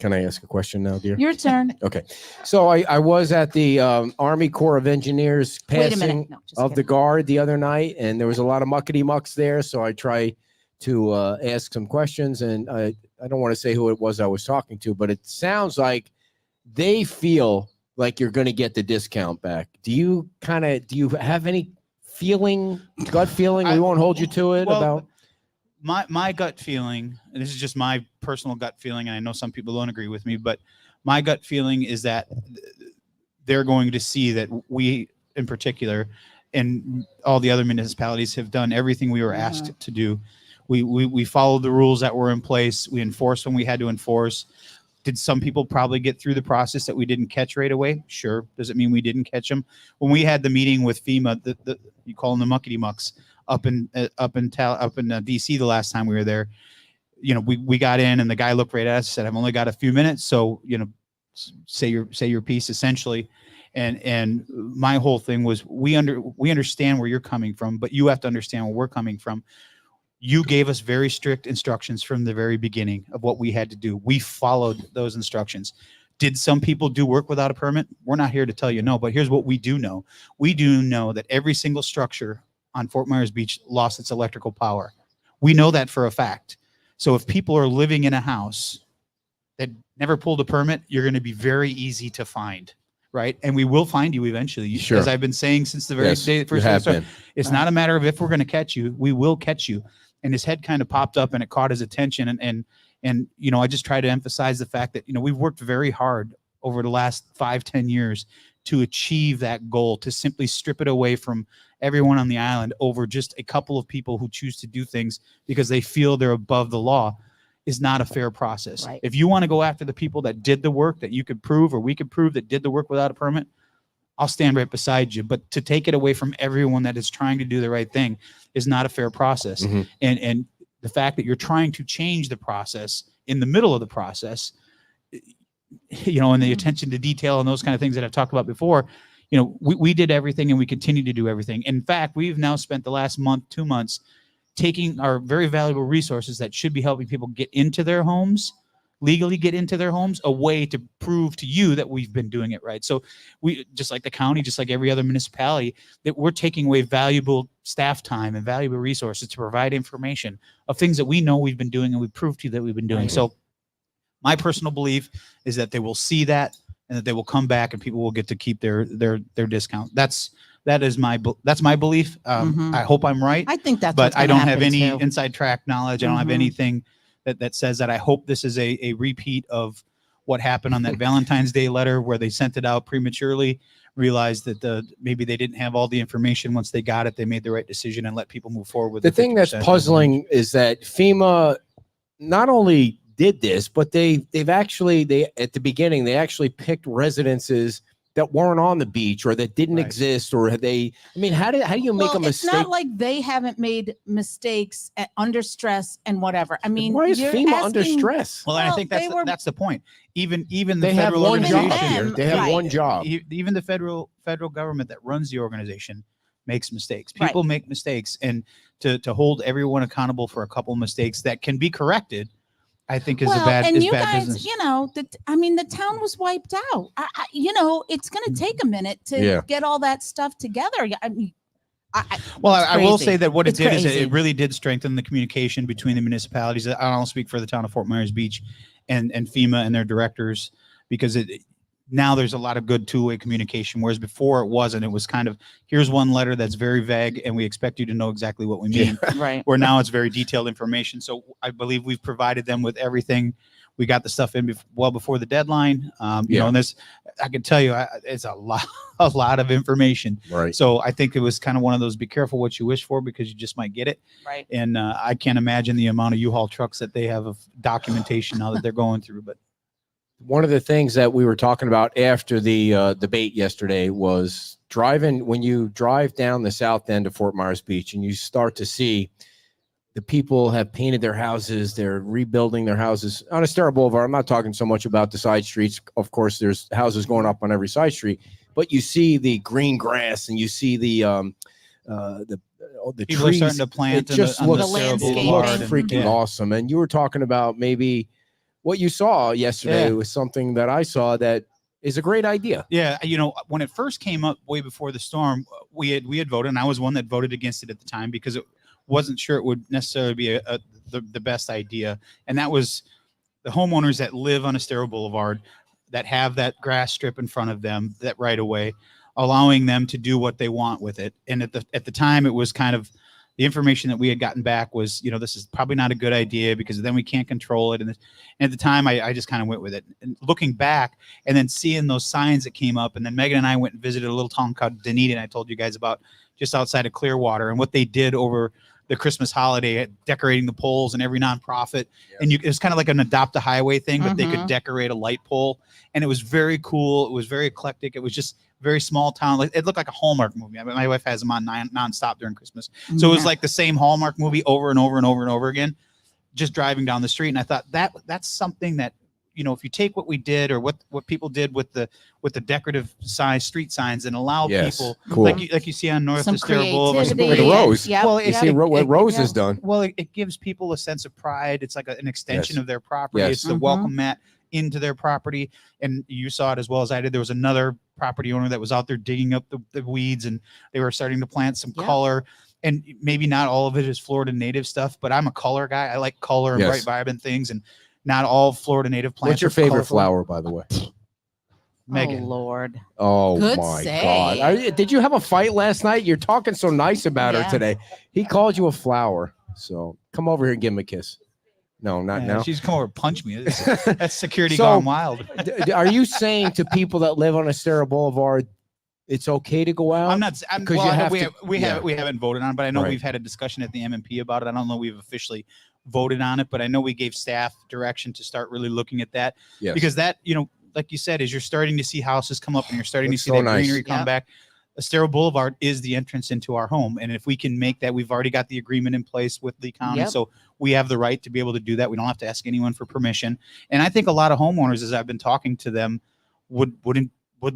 Speaker 7: Can I ask a question now, dear?
Speaker 8: Your turn.
Speaker 7: Okay. So I was at the Army Corps of Engineers passing of the guard the other night, and there was a lot of muckety mucks there. So I tried to ask some questions, and I don't want to say who it was I was talking to, but it sounds like they feel like you're going to get the discount back. Do you have any gut feeling? We won't hold you to it about.
Speaker 9: My gut feeling, and this is just my personal gut feeling, and I know some people don't agree with me, but my gut feeling is that they're going to see that we, in particular, and all the other municipalities have done everything we were asked to do. We followed the rules that were in place. We enforced when we had to enforce. Did some people probably get through the process that we didn't catch right away? Sure. Does it mean we didn't catch them? When we had the meeting with FEMA, you call them the muckety mucks up in DC the last time we were there, we got in and the guy looked right at us and said, "I've only got a few minutes, so say your piece," essentially. And my whole thing was we understand where you're coming from, but you have to understand where we're coming from. You gave us very strict instructions from the very beginning of what we had to do. We followed those instructions. Did some people do work without a permit? We're not here to tell you no, but here's what we do know. We do know that every single structure on Fort Myers Beach lost its electrical power. We know that for a fact. So if people are living in a house that never pulled a permit, you're going to be very easy to find, right? And we will find you eventually.
Speaker 7: Sure.
Speaker 9: As I've been saying since the very day first day, it's not a matter of if we're going to catch you. We will catch you. And his head kind of popped up and it caught his attention. And I just try to emphasize the fact that, we've worked very hard over the last 5-10 years to achieve that goal, to simply strip it away from everyone on the island over just a couple of people who choose to do things because they feel they're above the law is not a fair process.
Speaker 8: Right.
Speaker 9: If you want to go after the people that did the work that you could prove or we could prove that did the work without a permit, I'll stand right beside you. But to take it away from everyone that is trying to do the right thing is not a fair process.
Speaker 7: Mm-hmm.
Speaker 9: And the fact that you're trying to change the process in the middle of the process, and the attention to detail and those kind of things that I've talked about before, we did everything and we continue to do everything. In fact, we've now spent the last month, 2 months, taking our very valuable resources that should be helping people get into their homes, legally get into their homes, a way to prove to you that we've been doing it right. So we, just like the county, just like every other municipality, that we're taking away valuable staff time and valuable resources to provide information of things that we know we've been doing and we've proved to you that we've been doing. So my personal belief is that they will see that and that they will come back and people will get to keep their discount. That's my belief. I hope I'm right.
Speaker 8: I think that's
Speaker 9: but
Speaker 8: what's
Speaker 9: I
Speaker 8: gonna
Speaker 9: don't have
Speaker 8: happen
Speaker 9: any
Speaker 8: too.
Speaker 9: inside track knowledge. I don't have anything that says that. I hope this is a repeat of what happened on that Valentine's Day letter where they sent it out prematurely, realized that maybe they didn't have all the information. Once they got it, they made the right decision and let people move forward with
Speaker 7: the thing that's
Speaker 9: 50%
Speaker 7: puzzling is that FEMA not only did this, but they've actually at the beginning they actually picked residences that weren't on the beach or that didn't exist, or how do you make a mistake?
Speaker 8: It's not like they haven't made mistakes under stress and whatever. I mean,
Speaker 7: why is
Speaker 8: you're
Speaker 7: FEMA under
Speaker 8: asking-
Speaker 7: stress?
Speaker 9: Well, and I think that's the point. Even the
Speaker 7: They have
Speaker 9: federal
Speaker 7: one job
Speaker 9: organization,
Speaker 7: here. They have
Speaker 8: Right.
Speaker 7: one job.
Speaker 9: even the federal government that runs the organization makes mistakes. People make mistakes, and to hold everyone accountable for a couple mistakes that can be corrected, I think is bad business.
Speaker 8: The town was wiped out. It's going to take a minute to get all that stuff together.
Speaker 9: I will say that what
Speaker 8: It's
Speaker 9: it did is
Speaker 8: crazy.
Speaker 9: it really did strengthen the communication between the municipalities. I don't speak for the town of Fort Myers Beach and FEMA and their directors, because now there's a lot of good two-way communication, whereas before it wasn't. It was kind of, here's one letter that's very vague and we expect you to know exactly what we mean.
Speaker 8: Right.
Speaker 9: Where now it's very detailed information. So I believe we've provided them with everything. We got the stuff in well before the deadline. And I can tell you, it's a lot of information.
Speaker 7: Right.
Speaker 9: So I think it was kind of one of those, be careful what you wish for, because you just might get it.
Speaker 8: Right.
Speaker 9: And I can't imagine the amount of U-Haul trucks that they have of documentation now that they're going through. But
Speaker 7: one of the things that we were talking about after the debate yesterday was when you drive down the south end of Fort Myers Beach and you start to see the people have painted their houses, they're rebuilding their houses on Estero Boulevard. I'm not talking so much about the side streets. Of course, there's houses going up on every side street, but you see the green grass and you see the
Speaker 9: people
Speaker 7: trees.
Speaker 9: are starting to plant.
Speaker 7: It just
Speaker 9: on
Speaker 7: looks,
Speaker 8: the landscaping.
Speaker 7: looks
Speaker 8: Boulevard
Speaker 7: freaking awesome. And you were talking about maybe what you saw yesterday was something that I saw that is a great idea.
Speaker 9: Yeah, when it first came up way before the storm, we had voted, and I was one that voted against it at the time because it wasn't sure it would necessarily be the best idea. And that was the homeowners that live on Estero Boulevard that have that grass strip in front of them, that right away, allowing them to do what they want with it. And at the time, it was kind of the information that we had gotten back was, this is probably not a good idea because then we can't control it. And at the time, I just kind of went with it. And looking back and then seeing those signs that came up, and then Megan and I went and visited a little town called Dunedin, I told you guys about just outside of Clearwater, and what they did over the Christmas holiday, decorating the poles and every nonprofit. And it was kind of like an adopt a highway thing, but they could decorate a light pole, and it was very cool. It was very eclectic. It was just very small town. Like, it looked like a Hallmark movie. I mean, my wife has them on nonstop during Christmas. So it was like the same Hallmark movie over and over and over and over again, just driving down the street. And I thought that's something that, you know, if you take what we did or what people did with the decorative street signs and allow people like you see on North Estero Boulevard,
Speaker 8: creativity.
Speaker 7: With Rose.
Speaker 8: Yep.
Speaker 9: Well,
Speaker 7: You see what Rose has done.
Speaker 9: Well, it gives people a sense of pride. It's like an extension of their property.
Speaker 7: Yes.
Speaker 9: It's the welcome mat into their property. And you saw it as well as I did. There was another property owner that was out there digging up the weeds, and they were starting to plant some color. And maybe not all of it is Florida native stuff, but I'm a color guy. I like color and bright, vibrant things, and not all Florida native plants.
Speaker 7: What's your favorite flower, by the way?
Speaker 9: Megan.
Speaker 8: Oh, Lord.
Speaker 7: Oh,
Speaker 8: Good
Speaker 7: my
Speaker 8: save.
Speaker 7: God. Did you have a fight last night? You're talking so nice about her today. He called you a flower. So come over here and give him a kiss. No, not now.
Speaker 9: She's come over and punch me. That's security
Speaker 7: So,
Speaker 9: gone wild.
Speaker 7: Are you saying to people that live on Estero Boulevard, it's okay to go out?
Speaker 9: I'm not.
Speaker 7: Because you have to-
Speaker 9: we haven't voted on it, but I know
Speaker 7: Right.
Speaker 9: we've had a discussion at the MMP about it. I don't know we've officially voted on it, but I know we gave staff direction to start really looking at that.
Speaker 7: Yes.
Speaker 9: Because that, you know, like you said, is you're starting to see houses come up and you're starting
Speaker 7: That's
Speaker 9: to see
Speaker 7: so
Speaker 9: that
Speaker 7: nice.
Speaker 9: greenery come back. Estero Boulevard is the entrance into our home. And if we can make that, we've already got the agreement in place with the county.
Speaker 8: Yep.
Speaker 9: So we have the right to be able to do that. We don't have to ask anyone for permission. And I think a lot of homeowners, as I've been talking to them, would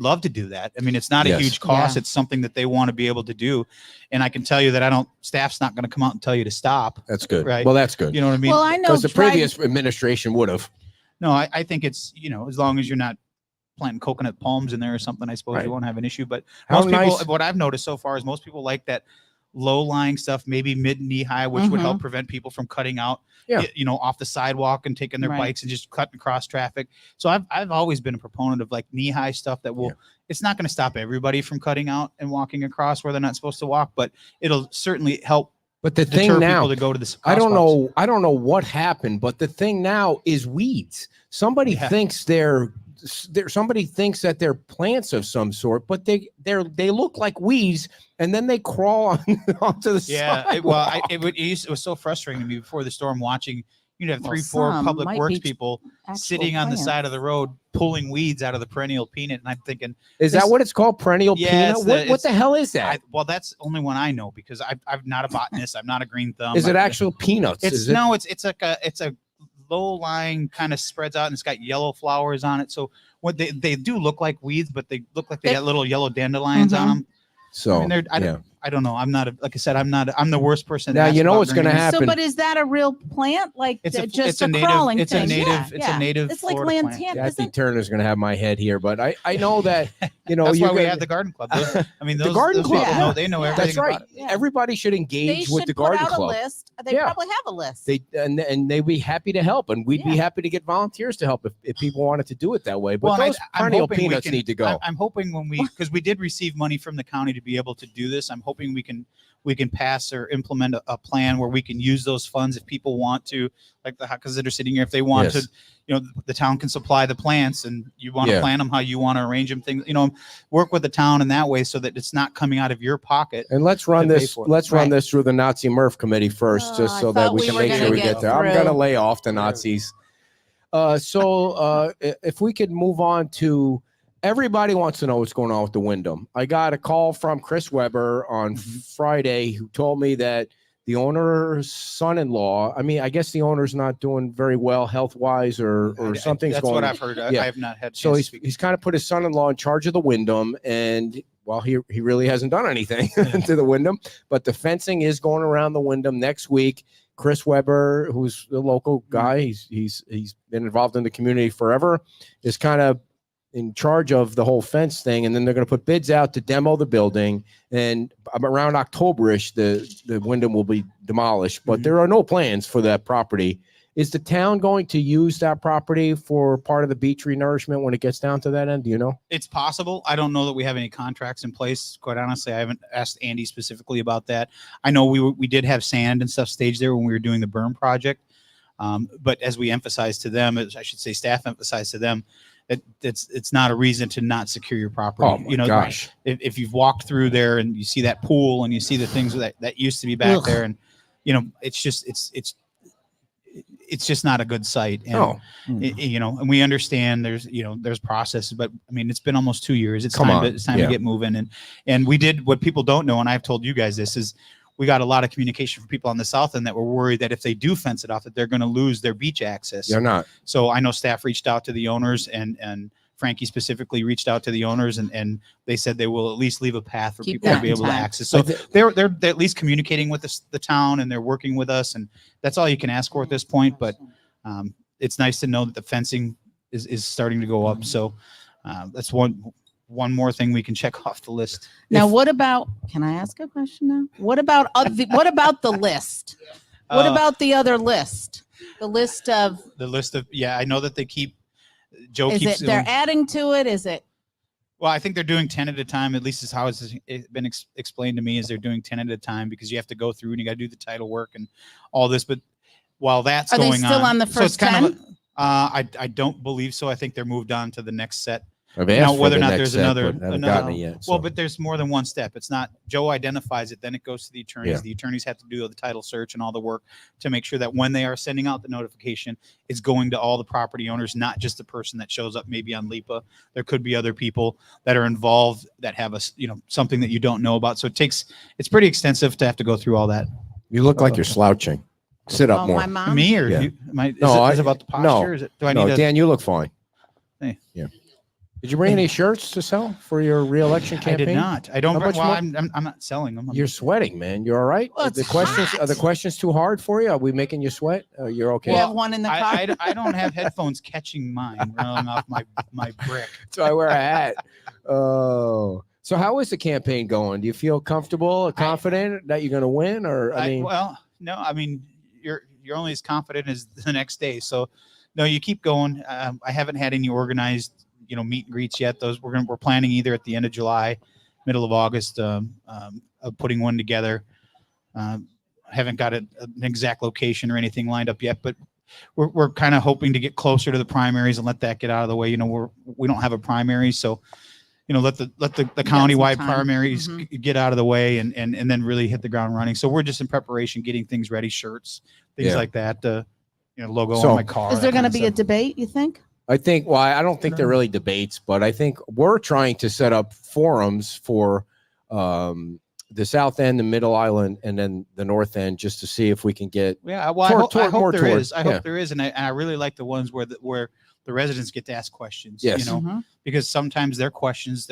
Speaker 9: love to do that. I mean, it's not a
Speaker 7: Yes.
Speaker 9: huge cost.
Speaker 8: Yeah.
Speaker 9: It's something that they want to be able to do. And I can tell you that staff's not going to come out and tell you to stop.
Speaker 7: That's good.
Speaker 9: Right.
Speaker 7: Well, that's good.
Speaker 9: You know what I mean?
Speaker 8: Well, I know
Speaker 7: Because the previous administration would have.
Speaker 9: No, I think it's, you know, as long as you're not planting coconut palms in there or something, I suppose
Speaker 7: Right.
Speaker 9: you won't have an issue. But
Speaker 7: How
Speaker 9: most people,
Speaker 7: nice-
Speaker 9: what I've noticed so far is most people like that low lying stuff, maybe mid knee high, which would help prevent people from cutting out, you know, off the sidewalk and taking their
Speaker 8: Right.
Speaker 9: bikes and just cutting across traffic. So I've always been a proponent of like knee high stuff that will, it's not going to stop everybody from cutting out and walking across where they're not supposed to walk, but it'll certainly help.
Speaker 7: But the
Speaker 9: deter
Speaker 7: thing now,
Speaker 9: people to go to the
Speaker 7: I don't
Speaker 9: crosswalks.
Speaker 7: know what happened, but the thing now is weeds. Somebody thinks somebody thinks that they're plants of some sort, but they look like weeds, and then they crawl onto the sidewalk.
Speaker 9: It was so frustrating to me before the storm watching. You'd have
Speaker 8: Well,
Speaker 9: 3-4
Speaker 8: some
Speaker 9: public
Speaker 8: might
Speaker 9: works
Speaker 8: be
Speaker 9: people
Speaker 8: actual
Speaker 9: sitting on the
Speaker 8: plants.
Speaker 9: side of the road pulling weeds out of the perennial peanut, and I'm thinking,
Speaker 7: Is that what it's called? Perennial
Speaker 9: Yeah,
Speaker 7: peanut?
Speaker 9: it's
Speaker 7: What the hell is that?
Speaker 9: well, that's the only one I know because I'm not a botanist. I'm not a green thumb.
Speaker 7: Is it actual peanuts?
Speaker 9: It's it's a low lying kind of spreads out and it's got yellow flowers on it. So what they do look like weeds, but they look like they got little yellow dandelions on them.
Speaker 7: So
Speaker 9: I mean, I don't know. I'm not like I said. I'm the worst person. to
Speaker 7: Now,
Speaker 9: ask
Speaker 7: you know
Speaker 9: about
Speaker 7: what's gonna
Speaker 9: green.
Speaker 7: happen.
Speaker 8: So, but is that a real plant? Like
Speaker 9: It's a-
Speaker 8: just
Speaker 9: it's a
Speaker 8: a
Speaker 9: native-
Speaker 8: crawling
Speaker 9: it's a
Speaker 8: thing?
Speaker 9: native-
Speaker 8: Yeah,
Speaker 9: it's a
Speaker 8: yeah.
Speaker 9: native
Speaker 8: It's like
Speaker 9: Florida plant.
Speaker 8: lantana.
Speaker 7: Kathy Turner's going to have my head here, but I know that, you know,
Speaker 9: That's
Speaker 7: you're
Speaker 9: why we
Speaker 7: gonna-
Speaker 9: have the garden club. Those, I mean,
Speaker 7: The
Speaker 9: those
Speaker 7: garden
Speaker 9: those
Speaker 7: club,
Speaker 9: people
Speaker 7: yeah.
Speaker 9: know, they know everything.
Speaker 7: That's right.
Speaker 9: about it.
Speaker 8: Yeah.
Speaker 7: Everybody should
Speaker 8: They
Speaker 7: engage with
Speaker 8: should
Speaker 7: the
Speaker 8: put
Speaker 7: garden
Speaker 8: out
Speaker 7: club.
Speaker 8: a list. They
Speaker 7: Yeah.
Speaker 8: probably have a list.
Speaker 7: And they'd be happy to help, and we'd be
Speaker 8: Yeah.
Speaker 7: happy to get volunteers to help if people wanted to do it that way. But
Speaker 9: Well,
Speaker 7: those
Speaker 9: I'm
Speaker 7: perennial
Speaker 9: hoping we
Speaker 7: peanuts
Speaker 9: can-
Speaker 7: need to go.
Speaker 9: I'm hoping because we did receive money from the county to be able to do this. I'm hoping we can pass or implement a plan where we can use those funds if people want to, like the Hakas that are sitting here, if they want
Speaker 7: Yes.
Speaker 9: to, you know, the town can supply the plants and you want to
Speaker 7: Yeah.
Speaker 9: plant them how you want to arrange them, things, you know, work with the town in that way so that it's not coming out of your pocket.
Speaker 7: And let's run
Speaker 9: to pay
Speaker 7: this.
Speaker 9: for it.
Speaker 7: Let's run
Speaker 8: Right.
Speaker 7: this through the Nazi Murph committee first,
Speaker 8: Oh,
Speaker 7: just
Speaker 8: I
Speaker 7: so that
Speaker 8: thought
Speaker 7: we
Speaker 8: we
Speaker 7: can
Speaker 8: were
Speaker 7: make sure
Speaker 8: gonna
Speaker 7: we get
Speaker 8: get
Speaker 7: there. I'm going to
Speaker 8: through.
Speaker 7: lay off the Nazis. If we could move on to, everybody wants to know what's going on with the Wyndham. I got a call from Chris Weber on Friday who told me that the owner's son-in-law, I mean, I guess the owner's not doing very well health-wise or something's
Speaker 9: That's
Speaker 7: going on.
Speaker 9: what I've heard.
Speaker 7: Yeah.
Speaker 9: I have not had. a
Speaker 7: So
Speaker 9: chance to
Speaker 7: he's
Speaker 9: speak.
Speaker 7: he's kind of put his son-in-law in charge of the Wyndham, and well, he really hasn't done anything to the Wyndham, but the fencing is going around the Wyndham next week. Chris Weber, who's the local guy, he's been involved in the community forever, is kind of in charge of the whole fence thing, and then they're going to put bids out to demo the building, and around Octoberish, the Wyndham will be demolished, but there are no plans for that property. Is the town going to use that property for part of the beach renourishment when it gets down to that end? Do you know?
Speaker 9: It's possible. I don't know that we have any contracts in place. Quite honestly, I haven't asked Andy specifically about that. I know we did have sand and stuff staged there when we were doing the berm project. But as we emphasized to them, as I should say, staff emphasized to them, it's not a reason to not secure your property.
Speaker 7: Oh my gosh.
Speaker 9: If you've walked through there and you see that pool and you see the things that used to be back there, and it's just not a good site. And and we understand there's processes, but I mean, it's been almost 2 years. It's time to get moving. And we did what people don't know, and I've told you guys this, is we got a lot of communication from people on the south end that were worried that if they do fence it off, that they're going to lose their beach access.
Speaker 7: They're not.
Speaker 9: So I know staff reached out to the owners, and Frankie specifically reached out to the owners, and they said they will at least leave a path for people to be able to access. So they're at least communicating with the town, and they're working with us, and that's all you can ask for at this point. But it's nice to know that the fencing is starting to go up. So that's one more thing we can check off the list.
Speaker 8: Now, can I ask a question now? What about the list? What about the other list? The list of,
Speaker 9: I know that they keep, Joe
Speaker 8: is
Speaker 9: keeps.
Speaker 8: They're adding to it? Is it?
Speaker 9: Well, I think they're doing 10 at a time. At least is how it's been explained to me, is they're doing 10 at a time because you have to go through and you got to do the title work and all this. But while that's
Speaker 8: going on.
Speaker 9: Are they
Speaker 8: still on the first 10?
Speaker 9: I don't believe so. I think they're moved on to the next set.
Speaker 7: Now,
Speaker 9: whether or not there's another,
Speaker 7: yet,
Speaker 9: well, but there's more than one step. It's not Joe identifies it, then it goes to the attorneys.
Speaker 7: Yeah.
Speaker 9: The attorneys have to do the title search and all the work to make sure that when they are sending out the notification, it's going to all the property owners, not just the person that shows up maybe on LIPA. There could be other people that are involved that have something that you don't know about. So it's pretty extensive to have to go through all that.
Speaker 7: You look like you're slouching. Sit up more.
Speaker 8: My mom?
Speaker 9: Me or you? Is it about the posture?
Speaker 7: Dan, you look fine.
Speaker 9: Hey.
Speaker 7: Yeah. Did you bring any shirts to sell for your re-election campaign?
Speaker 9: I did not. I don't.
Speaker 7: How much
Speaker 9: Well,
Speaker 7: more?
Speaker 9: I'm not selling them.
Speaker 7: You're sweating, man. You all right?
Speaker 8: Well,
Speaker 7: Are the questions too hard for you? Are we making you sweat? You're okay.
Speaker 8: We have one in the car.
Speaker 9: I don't have headphones catching mine running off my brick.
Speaker 7: So I wear a hat. Oh. So how is the campaign going? Do you feel comfortable, confident that you're going to win? Or
Speaker 9: well, no. I mean, you're only as confident as the next day. So, no, you keep going. I haven't had any organized meet and greets yet. Those we're planning either at the end of July, middle of August, of putting one together. Haven't got an exact location or anything lined up yet, but we're kind of hoping to get closer to the primaries and let that get out of the way. We don't have a primary, so let the countywide primaries get out of the way and then really hit the ground running. So we're just in preparation, getting things ready, shirts, things like that. Logo on my car.
Speaker 8: Is there going to be a debate, you think?
Speaker 7: I think, I don't think they're really debates, but I think we're trying to set up forums for the South End, the Middle Island, and then the North End, just to see if we can get.
Speaker 9: Yeah, well, I hope there is. I hope there is, and I really like the ones where the residents get to ask questions.
Speaker 7: Yes.
Speaker 9: Because sometimes their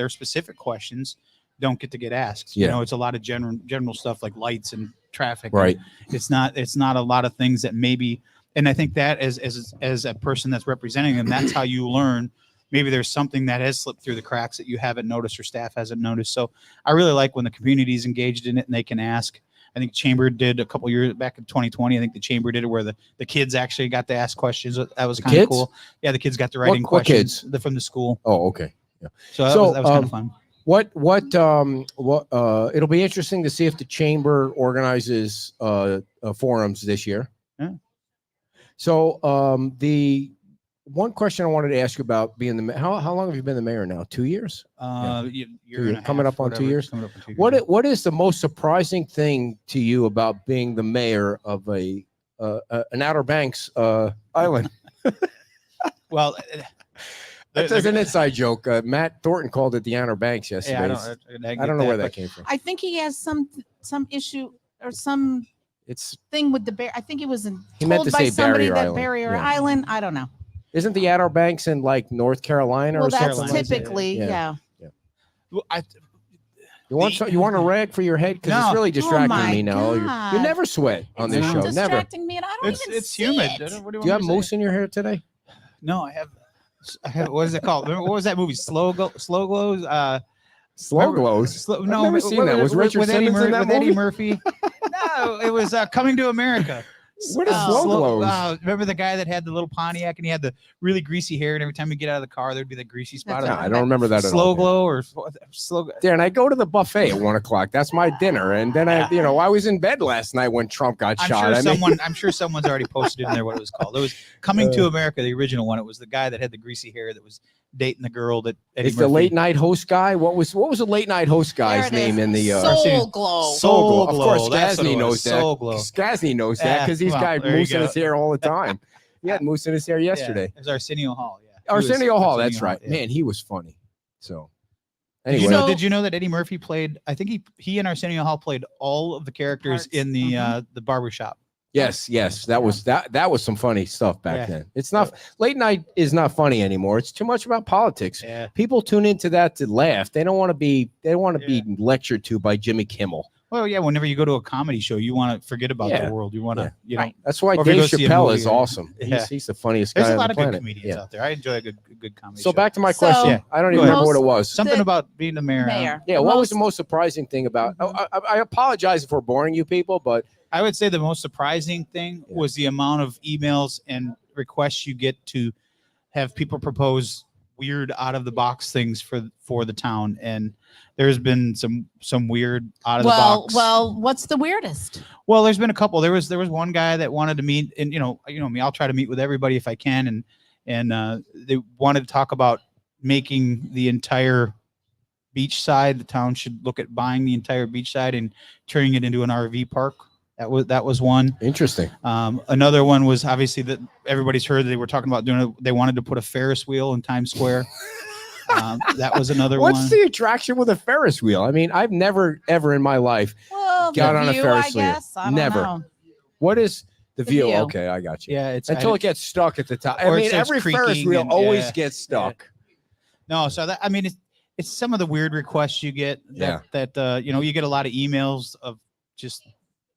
Speaker 9: specific questions don't get asked.
Speaker 7: Yeah.
Speaker 9: It's a lot of general stuff like lights and traffic.
Speaker 7: Right.
Speaker 9: It's not a lot of things that maybe. And I think that as a person that's representing them, that's how you learn. Maybe there's something that has slipped through the cracks that you haven't noticed or staff hasn't noticed. So I really like when the community is engaged in it and they can ask. I think Chamber did a couple years back in 2020. I think the Chamber did it where the kids actually got to ask questions. That was kind of cool. Yeah, the kids got to write in questions from the school.
Speaker 7: Oh, okay. Yeah.
Speaker 9: So that was kind of fun.
Speaker 7: What it'll be interesting to see if the Chamber organizes forums this year.
Speaker 9: Yeah.
Speaker 7: So the one question I wanted to ask you about being the mayor, how long have you been the mayor now? 2 years?
Speaker 9: You're
Speaker 7: coming up on 2 years. What is the most surprising thing to you about being the mayor of an Outer Banks island?
Speaker 9: Well,
Speaker 7: that's an inside joke. Matt Thornton called it the Outer Banks yesterday.
Speaker 9: Yeah,
Speaker 7: I don't know where that came from.
Speaker 8: I think he has some issue or some.
Speaker 7: It's
Speaker 8: thing with the bear. I think he was
Speaker 7: he meant to
Speaker 8: by
Speaker 7: say
Speaker 8: somebody
Speaker 7: Barrier
Speaker 8: that
Speaker 7: Island.
Speaker 8: Barrier Island. I don't know.
Speaker 7: Isn't the Outer Banks in like North Carolina
Speaker 8: Well,
Speaker 7: or
Speaker 8: that's
Speaker 7: something?
Speaker 8: typically yeah.
Speaker 9: Well,
Speaker 7: You want a rag for your head because it's really distracting me now. You never sweat on this show. Never.
Speaker 8: Distracting me, and I don't even
Speaker 9: it's
Speaker 8: see
Speaker 9: humid.
Speaker 8: it.
Speaker 7: Do you have mousse in your hair today?
Speaker 9: No, I have. What is it called? What was that movie? Slow glows.
Speaker 7: Slow glows.
Speaker 9: No,
Speaker 7: I've never seen that. Was Richard Simmons in that movie?
Speaker 9: Eddie Murphy? No, it was Coming to America.
Speaker 7: What is slow glows?
Speaker 9: Remember the guy that had the little Pontiac and he had the really greasy hair, and every time we get out of the car, there'd be the greasy spot.
Speaker 7: I don't remember that at all.
Speaker 9: Slow glow or slow.
Speaker 7: Dan, I go to the buffet at 1 o'clock. That's my dinner, and then I was in bed last night when Trump got shot.
Speaker 9: I'm sure someone's already posted in there what it was called. It was Coming to America, the original one. It was the guy that had the greasy hair that was dating the girl that Eddie
Speaker 7: It's the
Speaker 9: Murphy-
Speaker 7: late night host guy. What was the late night host
Speaker 8: There
Speaker 7: guy's
Speaker 8: it
Speaker 7: name
Speaker 8: is.
Speaker 7: in the
Speaker 8: Soul Glow.
Speaker 7: Soul Glow. Of course,
Speaker 9: That's what it
Speaker 7: Skazni
Speaker 9: was,
Speaker 7: knows that.
Speaker 9: Soul Glow.
Speaker 7: Skazni knows that
Speaker 9: Yeah,
Speaker 7: because he's
Speaker 9: well,
Speaker 7: got
Speaker 9: there you
Speaker 7: mousse in
Speaker 9: go.
Speaker 7: his hair all the time. He had mousse in his hair yesterday.
Speaker 9: Yeah, it was Arsenio Hall. Yeah, He was
Speaker 7: Arsenio Hall. That's
Speaker 9: Arsenio
Speaker 7: right.
Speaker 9: Hall, yeah.
Speaker 7: Man, he was funny. So
Speaker 9: Did
Speaker 7: anyway,
Speaker 9: you know?
Speaker 8: So-
Speaker 9: Did you know that Eddie Murphy played? I think he and Arsenio Hall played all of the characters
Speaker 8: Parts.
Speaker 9: in the barbershop.
Speaker 7: yes, that was some funny stuff back
Speaker 9: Yeah.
Speaker 7: then. It's not late night is not funny anymore. It's too much about politics.
Speaker 9: Yeah.
Speaker 7: People tune into that to laugh. They don't want to be be lectured to by Jimmy Kimmel.
Speaker 9: Well, yeah. Whenever you go to a comedy show, you want to forget about
Speaker 7: Yeah.
Speaker 9: the world. You want to,
Speaker 8: Right.
Speaker 7: That's why
Speaker 9: Or if you
Speaker 7: Dave
Speaker 9: go see a
Speaker 7: Chappelle
Speaker 9: movie
Speaker 7: is
Speaker 9: or-
Speaker 7: awesome.
Speaker 9: Yeah.
Speaker 7: He's the funniest
Speaker 9: There's
Speaker 7: guy
Speaker 9: a
Speaker 7: on
Speaker 9: lot
Speaker 7: the
Speaker 9: of good
Speaker 7: planet.
Speaker 9: comedians
Speaker 7: Yeah.
Speaker 9: out there. I enjoy a good comedy.
Speaker 7: So
Speaker 9: show.
Speaker 7: back to my
Speaker 8: So-
Speaker 7: question.
Speaker 9: Yeah.
Speaker 7: I don't
Speaker 9: Go
Speaker 7: even
Speaker 9: ahead.
Speaker 7: remember what it was.
Speaker 9: Something
Speaker 8: the-
Speaker 9: about being the mayor.
Speaker 8: Mayor.
Speaker 7: Yeah,
Speaker 8: The
Speaker 7: what was the
Speaker 8: most-
Speaker 7: most surprising thing about? I apologize for boring you people, but
Speaker 9: I would say the most surprising thing
Speaker 7: Yeah.
Speaker 9: was the amount of emails and requests you get to have people propose weird out of the box things for the town, and there's been some weird out of the box.
Speaker 8: Well, what's the weirdest?
Speaker 9: Well, there's been a couple. There was one guy that wanted to meet, and you know me, I'll try to meet with everybody if I can, and they wanted to talk about making the entire beach side. The town should look at buying the entire beach side and turning it into an RV park. That was one.
Speaker 7: interesting.
Speaker 9: Another one was obviously that everybody's heard they were talking about doing. They wanted to put a Ferris wheel in Times Square. That was another
Speaker 7: What's
Speaker 9: one.
Speaker 7: the attraction with a Ferris wheel? I mean, I've never ever in my life.
Speaker 8: Well,
Speaker 7: Got
Speaker 8: the
Speaker 7: on a
Speaker 8: view,
Speaker 7: Ferris
Speaker 8: I
Speaker 7: wheel.
Speaker 8: guess. I don't
Speaker 7: Never.
Speaker 8: know.
Speaker 7: What is the
Speaker 8: The
Speaker 7: view?
Speaker 8: view.
Speaker 7: Okay, I got you.
Speaker 9: Yeah, it's
Speaker 7: Until it gets stuck at the top. I
Speaker 9: Or it
Speaker 7: mean,
Speaker 9: starts
Speaker 7: every Ferris
Speaker 9: creaking
Speaker 7: wheel
Speaker 9: and-
Speaker 7: always
Speaker 9: yeah,
Speaker 7: gets stuck.
Speaker 9: No, so that I mean it's some of the weird requests you get that you get a lot of emails of just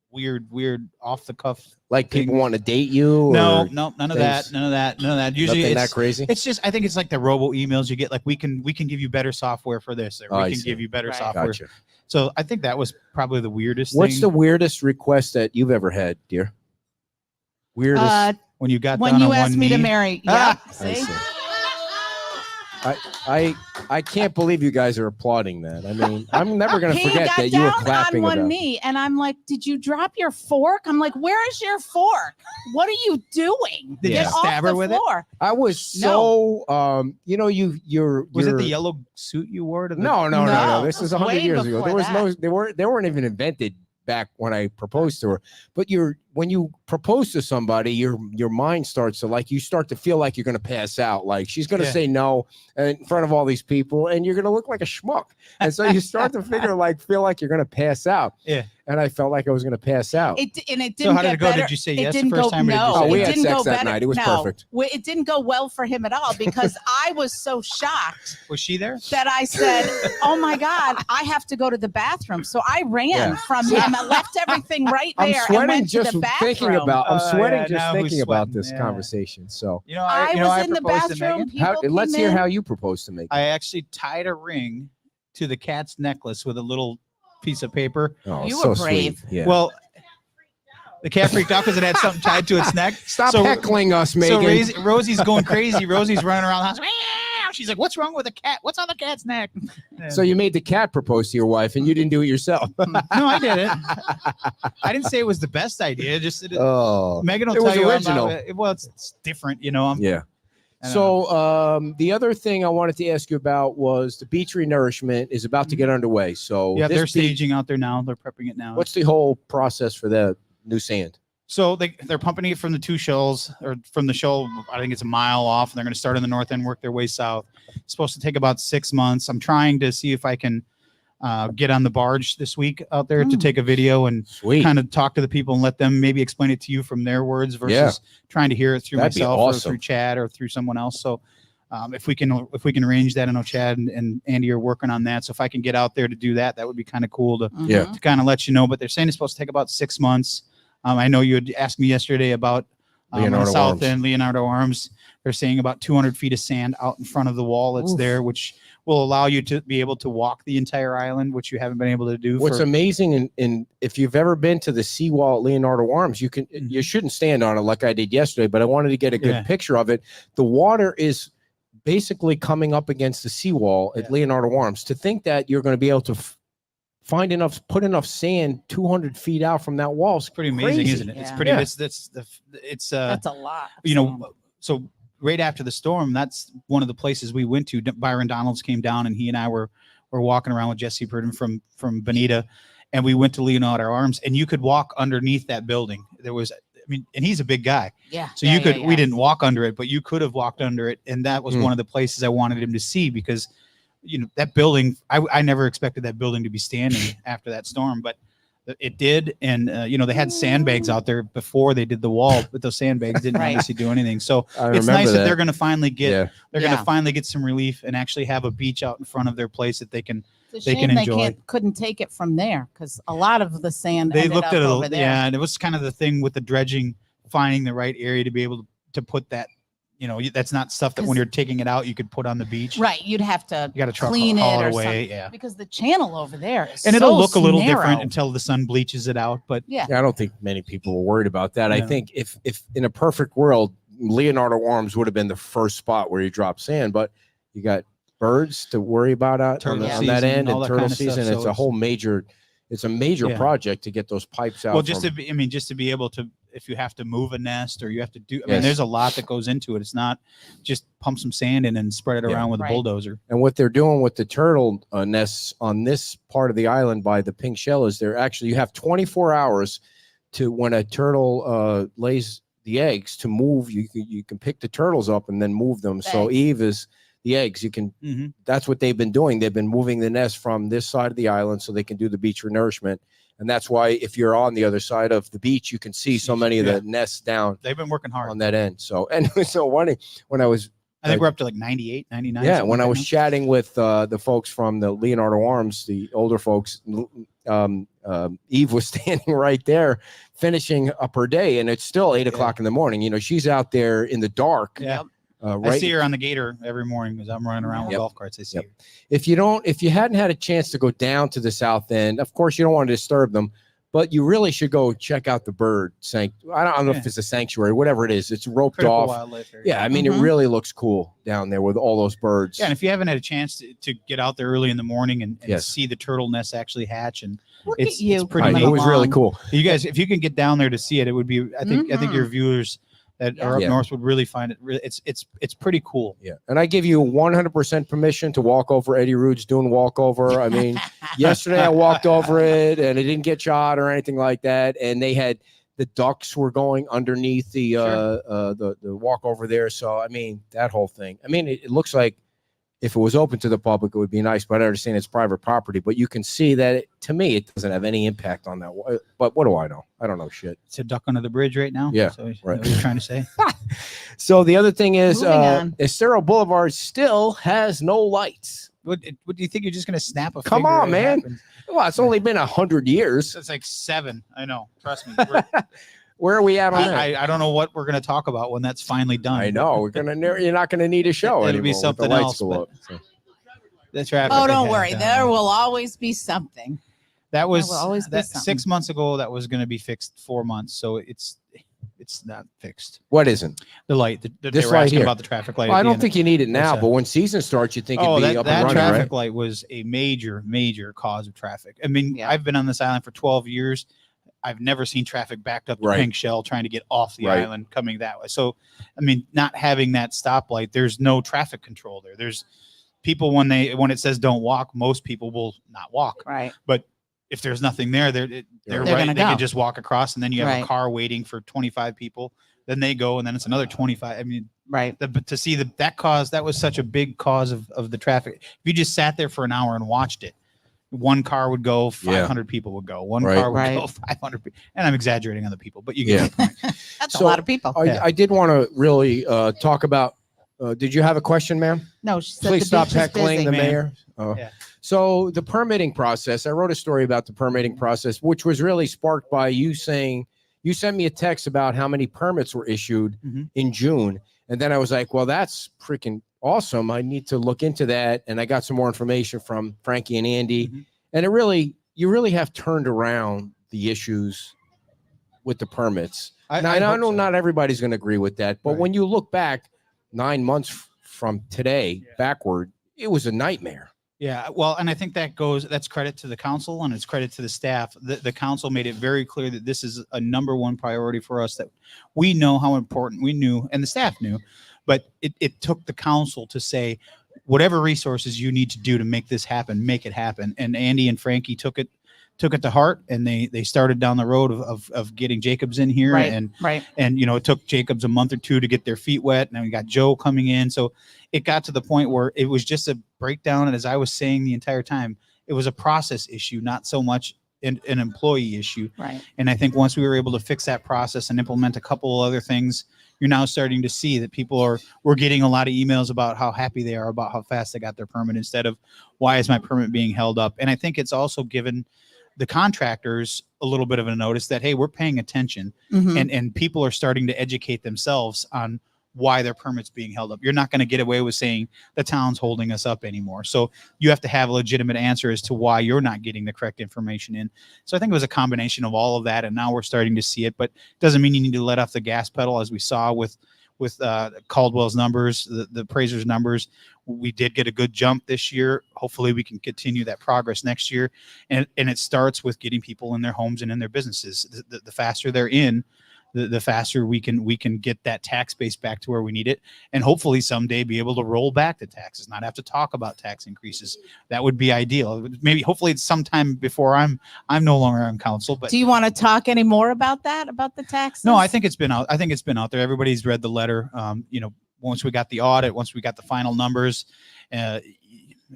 Speaker 9: weird off the cuff.
Speaker 7: Like people want to date you.
Speaker 9: No,
Speaker 7: or
Speaker 9: none of
Speaker 7: things-
Speaker 9: that. None of that. Usually
Speaker 7: nothing
Speaker 9: it's
Speaker 7: that crazy.
Speaker 9: it's just I think it's like the robo emails you get like we can give you better software for this or
Speaker 7: Oh, I
Speaker 9: we can
Speaker 7: see.
Speaker 9: give you better
Speaker 8: Right.
Speaker 9: software.
Speaker 7: Gotcha.
Speaker 9: So I think that was probably the weirdest
Speaker 7: What's
Speaker 9: thing
Speaker 7: the weirdest request that you've ever had, dear? Weirdest.
Speaker 9: when you got
Speaker 8: When
Speaker 9: down
Speaker 8: you
Speaker 9: on
Speaker 8: asked
Speaker 9: one
Speaker 8: me to
Speaker 9: knee?
Speaker 8: marry,
Speaker 9: Ah,
Speaker 8: yeah.
Speaker 7: I
Speaker 8: See,
Speaker 7: see. I can't believe you guys are applauding that. I mean, I'm never going to
Speaker 8: he
Speaker 7: forget
Speaker 8: got
Speaker 7: that you were
Speaker 8: down
Speaker 7: clapping
Speaker 8: on one
Speaker 7: about.
Speaker 8: knee, and I'm like, "Did you drop your fork?" I'm like, "Where is your fork? What are you doing?
Speaker 9: Did you
Speaker 8: Get off
Speaker 9: stab her
Speaker 8: the
Speaker 9: with it?
Speaker 8: floor."
Speaker 7: I was so you're
Speaker 9: Was it the yellow suit you wore to the
Speaker 7: No.
Speaker 8: No,
Speaker 7: This is
Speaker 8: it was
Speaker 7: 100
Speaker 8: way
Speaker 7: years ago. There
Speaker 8: before
Speaker 7: was no they weren't even invented back when I proposed to her. But when you propose to somebody, your mind starts to you start to feel like you're going to pass out. Like she's going to
Speaker 9: Yeah.
Speaker 7: say no in front of all these people, and you're going to look like a schmuck. And so you start to feel like you're going to pass out.
Speaker 9: Yeah.
Speaker 7: And I felt like I was going to pass out.
Speaker 8: It didn't.
Speaker 9: So how did
Speaker 8: get
Speaker 9: it go?
Speaker 8: better.
Speaker 9: Did you say
Speaker 8: It
Speaker 9: yes the
Speaker 8: didn't
Speaker 9: first
Speaker 8: go,
Speaker 9: time or did you
Speaker 8: No,
Speaker 9: say
Speaker 7: Oh, we
Speaker 8: it
Speaker 7: had
Speaker 8: didn't
Speaker 7: sex
Speaker 8: go
Speaker 7: that
Speaker 8: better.
Speaker 7: night. It was
Speaker 8: No,
Speaker 7: perfect.
Speaker 8: It didn't go well for him at all because I was so shocked
Speaker 9: Was she there?
Speaker 8: that I said, "Oh my God, I have to go to the bathroom." So I ran
Speaker 7: Yeah.
Speaker 8: from him. I left everything right
Speaker 7: I'm
Speaker 8: there and
Speaker 7: sweating
Speaker 8: went to
Speaker 7: just
Speaker 8: the bathroom.
Speaker 7: thinking about. I'm sweating
Speaker 9: yeah,
Speaker 7: just
Speaker 9: now who's
Speaker 7: thinking about
Speaker 9: sweating?
Speaker 7: this
Speaker 9: Yeah.
Speaker 7: conversation. So
Speaker 9: You know,
Speaker 8: I was in the
Speaker 9: proposed to
Speaker 8: bathroom.
Speaker 9: Megan.
Speaker 8: People
Speaker 7: let's
Speaker 8: came
Speaker 7: hear
Speaker 8: in.
Speaker 7: how you proposed to make.
Speaker 9: I actually tied a ring to the cat's necklace with a little piece of paper.
Speaker 7: Oh,
Speaker 8: You
Speaker 7: so
Speaker 8: were brave.
Speaker 7: sweet. Yeah.
Speaker 9: Well, the cat freaked out because it had something tied to its neck.
Speaker 7: Stop
Speaker 9: so-
Speaker 7: heckling us,
Speaker 9: So
Speaker 7: Megan.
Speaker 9: Rosie's going crazy. Rosie's running around the house. Meow. She's like, "What's wrong with the cat? What's on the cat's neck?" And-
Speaker 7: So you made the cat propose to your wife, and you didn't do it yourself.
Speaker 9: no, I didn't. I didn't say it was the best idea. Just
Speaker 7: Oh,
Speaker 9: Megan will
Speaker 7: it
Speaker 9: tell
Speaker 7: was
Speaker 9: you
Speaker 7: original.
Speaker 9: about it. Well, it's different, you know.
Speaker 7: yeah.
Speaker 9: I don't
Speaker 7: So the other thing I wanted to ask you about was the beach renourishment is about to get underway. So
Speaker 9: yeah,
Speaker 7: this
Speaker 9: they're
Speaker 7: beach-
Speaker 9: staging out there now. They're prepping it now.
Speaker 7: What's the whole process for the new sand?
Speaker 9: So they're pumping it from the two shoals or from the shoal. I think it's a mile off, and they're going to start in the north end, work their way south. It's supposed to take about 6 months. I'm trying to see if I can get on the barge this week out there to take a video and
Speaker 7: Sweet.
Speaker 9: kind of talk to the people and let them maybe explain it to you from their words versus trying to hear it through
Speaker 7: That'd be
Speaker 9: myself or
Speaker 7: awesome.
Speaker 9: through Chad or through someone else. So if we can arrange that, I know Chad and Andy are working on that. So if I can get out there to do that, that would be kind of cool to
Speaker 7: Yeah.
Speaker 8: Mhm.
Speaker 9: kind of let you know. But they're saying it's supposed to take about 6 months. I know you had asked me yesterday about on the
Speaker 7: Leonardo
Speaker 9: south
Speaker 7: Arms.
Speaker 9: end, Leonardo Arms. They're saying about 200 feet of sand out in front of the wall that's
Speaker 7: Oof.
Speaker 9: there, which will allow you to be able to walk the entire island, which you haven't been able to do.
Speaker 7: What's
Speaker 9: for,
Speaker 7: amazing, and if you've ever been to the seawall at Leonardo Arms, you
Speaker 9: Mm-hmm.
Speaker 7: shouldn't stand on it like I did yesterday, but I wanted to get a good
Speaker 9: Yeah.
Speaker 7: picture of it. The water is basically coming up against the seawall at
Speaker 9: Yeah.
Speaker 7: Leonardo Arms. To think that you're going to be able to put enough sand 200 feet out from that wall is
Speaker 9: pretty amazing,
Speaker 7: crazy.
Speaker 9: isn't it? It's
Speaker 8: Yeah.
Speaker 9: pretty.
Speaker 7: Yeah.
Speaker 9: It's
Speaker 8: That's a lot.
Speaker 9: you know, so right after the storm, that's one of the places we went to. Byron Donalds came down, and he and I were walking around with Jesse Burton from Bonita, and we went to Leonardo Arms, and you could walk underneath that building. There was, and he's a big guy.
Speaker 8: Yeah.
Speaker 9: So you could, we didn't walk under it, but you could have walked under it. And that was one of the places I wanted him to see, because, that building, I never expected that building to be standing after that storm, but it did. And, they had sandbags out there before they did the wall, but those sandbags didn't obviously do anything. So it's nice that they're going to finally get, going to finally get some relief and actually have a beach out in front of their place that they can,
Speaker 8: It's a shame they couldn't take it from there, because a lot of the sand
Speaker 9: they
Speaker 8: ended
Speaker 9: looked
Speaker 8: up
Speaker 9: at it,
Speaker 8: over there.
Speaker 9: and it was kind of the thing with the dredging, finding the right area to be able to put that. That's not stuff that when you're taking it out, you could put on the beach.
Speaker 8: Right, you'd have to
Speaker 9: You got to truck
Speaker 8: clean
Speaker 9: haul
Speaker 8: it
Speaker 9: it
Speaker 8: or
Speaker 9: away,
Speaker 8: something,
Speaker 9: yeah.
Speaker 8: because the channel over there is
Speaker 9: And it'll
Speaker 8: so
Speaker 9: look a little
Speaker 8: narrow.
Speaker 9: different until the sun bleaches it out. But
Speaker 8: Yeah,
Speaker 7: I don't think many people were worried about that. I
Speaker 9: No.
Speaker 7: think if in a perfect world, Leonardo Arms would have been the first spot where you drop sand, but you got birds to worry about on
Speaker 9: Turtle
Speaker 7: that
Speaker 9: season,
Speaker 7: end,
Speaker 9: all
Speaker 7: and
Speaker 9: that
Speaker 7: turtle
Speaker 9: kind of stuff,
Speaker 7: season.
Speaker 9: so
Speaker 7: It's a
Speaker 9: it's-
Speaker 7: whole major. It's a major
Speaker 9: Yeah.
Speaker 7: project to get those pipes out.
Speaker 9: well, just to be, just to be able to, if you have to move a nest or you have to do,
Speaker 7: Yes.
Speaker 9: there's a lot that goes into it. It's not just pump some sand in and spread it
Speaker 7: Yeah.
Speaker 9: around with
Speaker 8: Right.
Speaker 9: a bulldozer.
Speaker 7: And what they're doing with the turtle nests on this part of the island by the pink shell is they're actually, you have 24 hours to, when a turtle lays the eggs, to move. You can pick the turtles up and then move them. So
Speaker 8: Eggs.
Speaker 7: Eve is the eggs. You can.
Speaker 9: Mhm.
Speaker 7: That's what they've been doing. They've been moving the nest from this side of the island so they can do the beach renourishment. And that's why if you're on the other side of the beach, you can see so many of the nests down
Speaker 9: They've been working hard.
Speaker 7: on that end. So, and it was so funny when I was,
Speaker 9: I think we're up to like 98, 99.
Speaker 7: yeah,
Speaker 9: something
Speaker 7: when I
Speaker 9: like
Speaker 7: was
Speaker 9: that
Speaker 7: chatting with the folks from the Leonardo Arms, the older folks, Eve was standing right there finishing up her day, and it's still 8 o'clock in the morning. She's out there in the dark.
Speaker 9: now. Yeah. I
Speaker 7: Right.
Speaker 9: see her on the gator every morning because I'm running around with
Speaker 7: Yep.
Speaker 9: golf carts. I see
Speaker 7: Yep.
Speaker 9: her.
Speaker 7: If you hadn't had a chance to go down to the south end, of course you don't want to disturb them, but you really should go check out the bird sanctuary. I don't know if it's a sanctuary, whatever it is. It's roped
Speaker 9: Critical
Speaker 7: off.
Speaker 9: wildlife area.
Speaker 7: Yeah, I mean, it really looks cool down there with all those birds.
Speaker 9: Yeah, and if you haven't had a chance to get out there early in the morning and
Speaker 7: Yes.
Speaker 9: see the turtle nests actually hatch, and
Speaker 8: Look
Speaker 9: it's
Speaker 8: at you
Speaker 9: pretty
Speaker 8: coming
Speaker 7: it was really
Speaker 8: along.
Speaker 7: cool.
Speaker 9: you guys, if you can get down there to see it, it would be. I think your viewers that are up
Speaker 7: Yeah.
Speaker 9: north would really find it. It's pretty cool.
Speaker 7: Yeah, and I give you 100% permission to walk over Eddie Rude's Dune walkover. I mean, yesterday I walked over it and it didn't get shot or anything like that. And they had the ducks were going underneath the walkover there. So I mean, that whole thing. I mean, it looks like if it was open to the public, it would be nice. But I understand it's private property. But you can see that to me, it doesn't have any impact on that. But what do I know? I don't know shit.
Speaker 9: It's a duck under the bridge right now.
Speaker 7: Yeah,
Speaker 9: so is that
Speaker 7: right.
Speaker 9: what you're trying to say?
Speaker 7: So the other thing is,
Speaker 8: Moving on.
Speaker 7: Estero Boulevard still has no lights.
Speaker 9: What do you think? You're just gonna snap a
Speaker 7: Come
Speaker 9: finger
Speaker 7: on,
Speaker 9: and it
Speaker 7: man.
Speaker 9: happens?
Speaker 7: Well, it's only been 100 years.
Speaker 9: It's like 7. I know. Trust me.
Speaker 7: Where are we at on that?
Speaker 9: I don't know what we're gonna talk about when that's finally done.
Speaker 7: I know you're not gonna need a show
Speaker 9: It'll
Speaker 7: anymore.
Speaker 9: be
Speaker 7: with the
Speaker 9: something
Speaker 7: lights
Speaker 9: else,
Speaker 7: go
Speaker 9: but-
Speaker 7: up, so.
Speaker 9: The traffic.
Speaker 8: Oh,
Speaker 9: they
Speaker 8: don't
Speaker 9: had
Speaker 8: worry.
Speaker 9: down
Speaker 8: There will always be something.
Speaker 9: That was
Speaker 8: will always be
Speaker 9: that
Speaker 8: something.
Speaker 9: 6 months ago. That was going to be fixed 4 months. So it's not fixed.
Speaker 7: What isn't?
Speaker 9: The light. They
Speaker 7: This
Speaker 9: were
Speaker 7: light
Speaker 9: asking
Speaker 7: here.
Speaker 9: about the traffic light.
Speaker 7: Well,
Speaker 9: at
Speaker 7: I
Speaker 9: the
Speaker 7: don't
Speaker 9: end.
Speaker 7: think you need it now,
Speaker 9: What's
Speaker 7: but
Speaker 9: that?
Speaker 7: when season starts, you think
Speaker 9: Oh,
Speaker 7: it'd be
Speaker 9: that
Speaker 7: up and running,
Speaker 9: traffic
Speaker 7: right?
Speaker 9: light was a major cause of traffic. I mean,
Speaker 8: Yeah.
Speaker 9: I've been on this island for 12 years. I've never seen traffic backed up to
Speaker 7: Right.
Speaker 9: Pink Shell trying to get off the
Speaker 7: Right.
Speaker 9: island coming that way. So, I mean, not having that stoplight, there's no traffic control there. There's people when it says don't walk, most people will not walk.
Speaker 8: Right.
Speaker 9: But if there's nothing there, they're
Speaker 8: They're
Speaker 9: right.
Speaker 8: gonna
Speaker 9: They
Speaker 8: go.
Speaker 9: can just walk across, and then you have
Speaker 8: Right.
Speaker 9: a car waiting for 25 people. Then they go, and then it's another 25. I mean,
Speaker 8: Right.
Speaker 9: but to see that was such a big cause of the traffic. If you just sat there for an hour and watched it, one car would go, 500 people would go. One
Speaker 7: Right.
Speaker 9: car would
Speaker 8: Right.
Speaker 9: go, 500 people. And I'm exaggerating on the people, but you get
Speaker 7: Yeah.
Speaker 9: the point.
Speaker 8: That's
Speaker 7: So,
Speaker 8: a lot of people.
Speaker 7: I did want to really talk about. Did you have a question, ma'am?
Speaker 8: No, she said
Speaker 7: Please
Speaker 8: the
Speaker 7: stop
Speaker 8: beach is
Speaker 7: heckling
Speaker 8: busy.
Speaker 7: the
Speaker 9: man.
Speaker 7: mayor. Oh.
Speaker 9: Yeah.
Speaker 7: So the permitting process, I wrote a story about the permitting process, which was really sparked by you saying, you sent me a text about how many permits were issued
Speaker 9: Mhm.
Speaker 7: in June. And then I was like, well, that's freaking awesome. I need to look into that. And I got some more information from Frankie and Andy.
Speaker 9: Mhm.
Speaker 7: And you really have turned around the issues with the permits. Now, I
Speaker 9: hope
Speaker 7: know
Speaker 9: so.
Speaker 7: not everybody's going to agree with that, but
Speaker 9: Right.
Speaker 7: when you look back 9 months from today backward, it was a nightmare.
Speaker 9: Yeah, well, and I think that's credit to the council and it's credit to the staff. The council made it very clear that this is a number one priority for us, that we know how important, we knew, and the staff knew, But it took the council to say, whatever resources you need to do to make this happen, make it happen. And Andy and Frankie took it to heart, and they started down the road of getting Jacobs in here.
Speaker 8: Right,
Speaker 9: And
Speaker 8: right.
Speaker 9: and it took Jacobs a month or two to get their feet wet, and then we got Joe coming in. So it got to the point where it was just a breakdown. And as I was saying the entire time, it was a process issue, not so much an employee issue.
Speaker 8: Right.
Speaker 9: And I think once we were able to fix that process and implement a couple of other things, you're now starting to see that we're getting a lot of emails about how happy they are about how fast they got their permit, instead of why is my permit being held up. And I think it's also given the contractors a little bit of a notice that, hey, we're paying attention, and people are starting to educate themselves on why their permit's being held up. You're not going to get away with saying the town's holding us up anymore. So you have to have a legitimate answer as to why you're not getting the correct information in. So I think it was a combination of all of that, and now we're starting to see it. But it doesn't mean you need to let off the gas pedal, as we saw with Caldwell's numbers, the appraiser's numbers. We did get a good jump this year. Hopefully we can continue that progress next year. And it starts with getting people in their homes and in their businesses. The faster they're in, the faster we can get that tax base back to where we need it, and hopefully someday be able to roll back the taxes, not have to talk about tax increases. That would be ideal. Maybe hopefully it's sometime before I'm no longer on council. But
Speaker 8: do you want to talk any more about that, about the taxes?
Speaker 9: No, I think it's been out there. Everybody's read the letter. Once we got the audit, once we got the final numbers,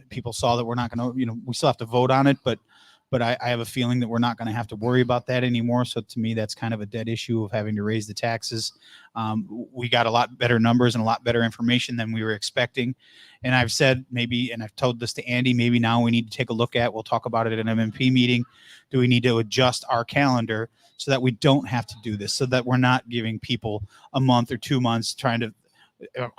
Speaker 9: people saw that we're not going to, we still have to vote on it, but I have a feeling that we're not going to have to worry about that anymore. So to me, that's kind of a dead issue of having to raise the taxes. We got a lot better numbers and a lot better information than we were expecting. And I've said maybe, and I've told this to Andy, maybe now we need to take a look at, we'll talk about it at an MMP meeting. Do we need to adjust our calendar so that we don't have to do this, so that we're not giving people a month or 2 months trying to,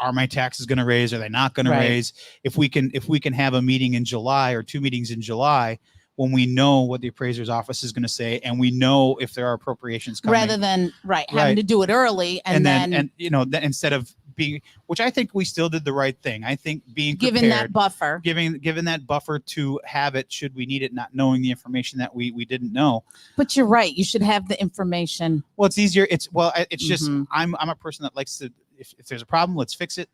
Speaker 9: are my taxes going to raise? Are they not going to raise? If we can have a meeting in July or 2 meetings in July, when we know what the appraiser's office is going to say, and we know if there are appropriations coming,
Speaker 8: rather than having to do it early and then
Speaker 9: instead of being, which I think we still did the right thing. I think being
Speaker 8: given
Speaker 9: prepared,
Speaker 8: that buffer,
Speaker 9: given that buffer to have it should we need it, not knowing the information that we didn't know.
Speaker 8: But you're right. You should have the information.
Speaker 9: Well, it's easier. It's just I'm a person that likes to, if there's a problem, let's fix it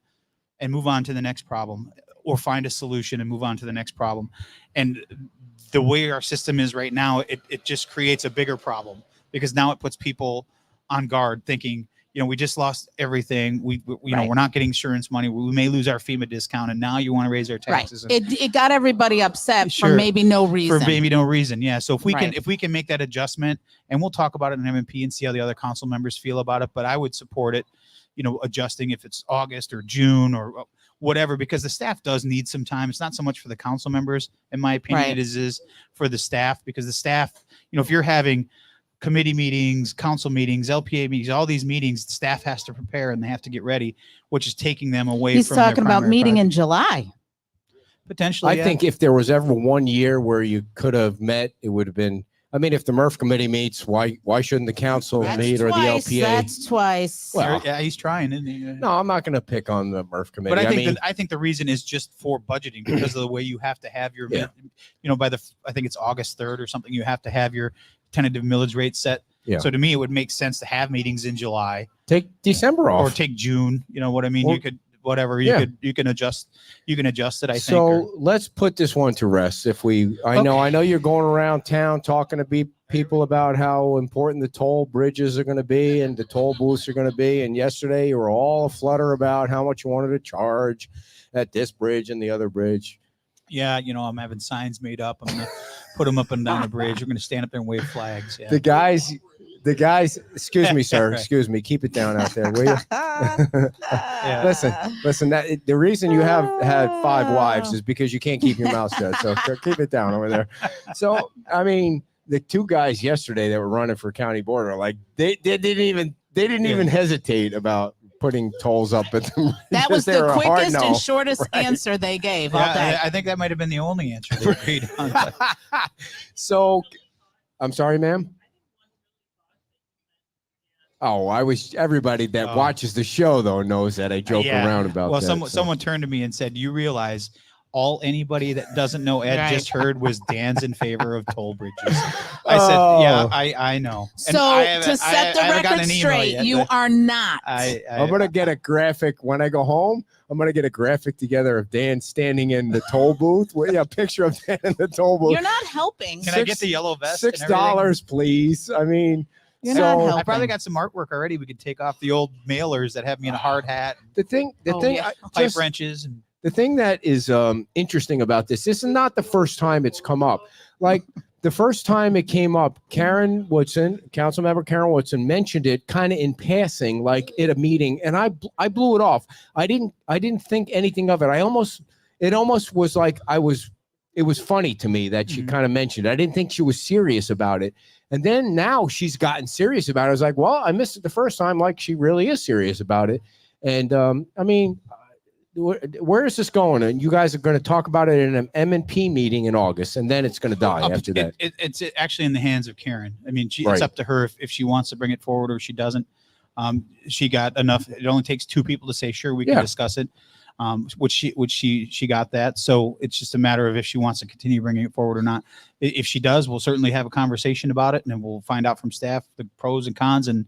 Speaker 9: and move on to the next problem, or find a solution and move on to the next problem. And the way our system is right now, it just creates a bigger problem, because now it puts people on guard, thinking, we just lost everything. We're not getting insurance money. We may lose our FEMA discount, and now you want to raise our taxes.
Speaker 8: Right. It got everybody upset for maybe no reason.
Speaker 9: Yeah. So if we can make that adjustment, and we'll talk about it in MMP and see how the other council members feel about it. But I would support it, adjusting if it's August or June or whatever, because the staff does need some time. It's not so much for the council members, in my opinion, it is for the staff, because the staff, if you're having committee meetings, council meetings, LPA meetings, all these meetings, the staff has to prepare and they have to get ready, which is taking them away
Speaker 8: He's
Speaker 9: from their
Speaker 8: talking about
Speaker 9: primary
Speaker 8: meeting
Speaker 9: project.
Speaker 8: in July.
Speaker 9: Potentially.
Speaker 7: I think if there was ever one year where you could have met, it would have been, if the Murph committee meets, why shouldn't the council meet, or the LPA?
Speaker 8: That's twice.
Speaker 9: Well, yeah, he's trying, isn't he?
Speaker 7: No, I'm not going to pick on the Murph committee.
Speaker 9: But I think the reason is just for budgeting, because of the way you have to have your, by I think it's August 3rd or something, you have to have your tentative millage rate set.
Speaker 7: Yeah.
Speaker 9: So to me, it would make sense to have meetings in July.
Speaker 7: Take December off.
Speaker 9: Or take June. You know what I mean?
Speaker 7: Or,
Speaker 9: you could, whatever, you can adjust it, I think.
Speaker 7: So let's put this one to rest. I know you're going around town talking to people about how important the toll bridges are going to be and the toll booths are going to be. And yesterday you were all aflutter about how much you wanted to charge at this bridge and the other bridge.
Speaker 9: Yeah, I'm having signs made up. I'm going to put them up and down the bridge. We're going to stand up there and wave flags. Yeah.
Speaker 7: The guys, excuse me, sir, excuse me, keep it down out there, will you?
Speaker 9: Yeah.
Speaker 7: Listen, the reason you have had 5 wives is because you can't keep your mouth shut. So keep it down over there. So, the 2 guys yesterday that were running for county board are like, they didn't even hesitate about putting tolls up at them.
Speaker 8: That was the quickest and shortest answer they gave all day.
Speaker 9: I think that might have been the only answer they agreed on.
Speaker 7: So, I'm sorry, ma'am. Oh, everybody that watches the show though knows that I joke around about that.
Speaker 9: Well, someone turned to me and said, "You realize all anybody that doesn't know Ed
Speaker 8: Right.
Speaker 9: just heard was Dan's in favor of toll bridges. I said, yeah, I know. And
Speaker 8: So
Speaker 9: I haven't-
Speaker 8: to set the
Speaker 9: I haven't gotten
Speaker 8: record
Speaker 9: an email
Speaker 8: straight,
Speaker 9: yet,
Speaker 8: you
Speaker 9: but
Speaker 8: are not.
Speaker 7: I'm gonna get a graphic when I go home. I'm gonna get a graphic together of Dan standing in the toll booth. A picture of Dan in the toll booth.
Speaker 8: You're not helping.
Speaker 9: Can I get the yellow vest? and everything?
Speaker 7: $6, please. I mean,
Speaker 8: You're not
Speaker 7: so
Speaker 8: helping.
Speaker 9: I probably got some artwork already. We could take off the old mailers that have me in a hard hat,
Speaker 7: the thing,
Speaker 8: Oh, yeah.
Speaker 9: pipe wrenches, and
Speaker 7: the thing that is interesting about this is not the first time it's come up. Like the first time it came up, Karen Woodson, Councilmember Karen Woodson, mentioned it kind of in passing, like at a meeting, and I blew it off. I didn't think anything of it. It almost was like it was funny to me that she kind of mentioned it. I didn't think she was serious about it. And then now she's gotten serious about it. I was like, well, I missed it the first time. Like she really is serious about it. And I mean, where is this going? And you guys are going to talk about it in an M&P meeting in August, and then it's going to die after that.
Speaker 9: It's actually in the hands of Karen. I mean,
Speaker 7: Right.
Speaker 9: it's up to her if she wants to bring it forward or she doesn't. She got enough. It only takes 2 people to say, sure, we can discuss it. Which she got that. So it's just a matter of if she wants to continue bringing it forward or not. If she does, we'll certainly have a conversation about it, and then we'll find out from staff the pros and cons, and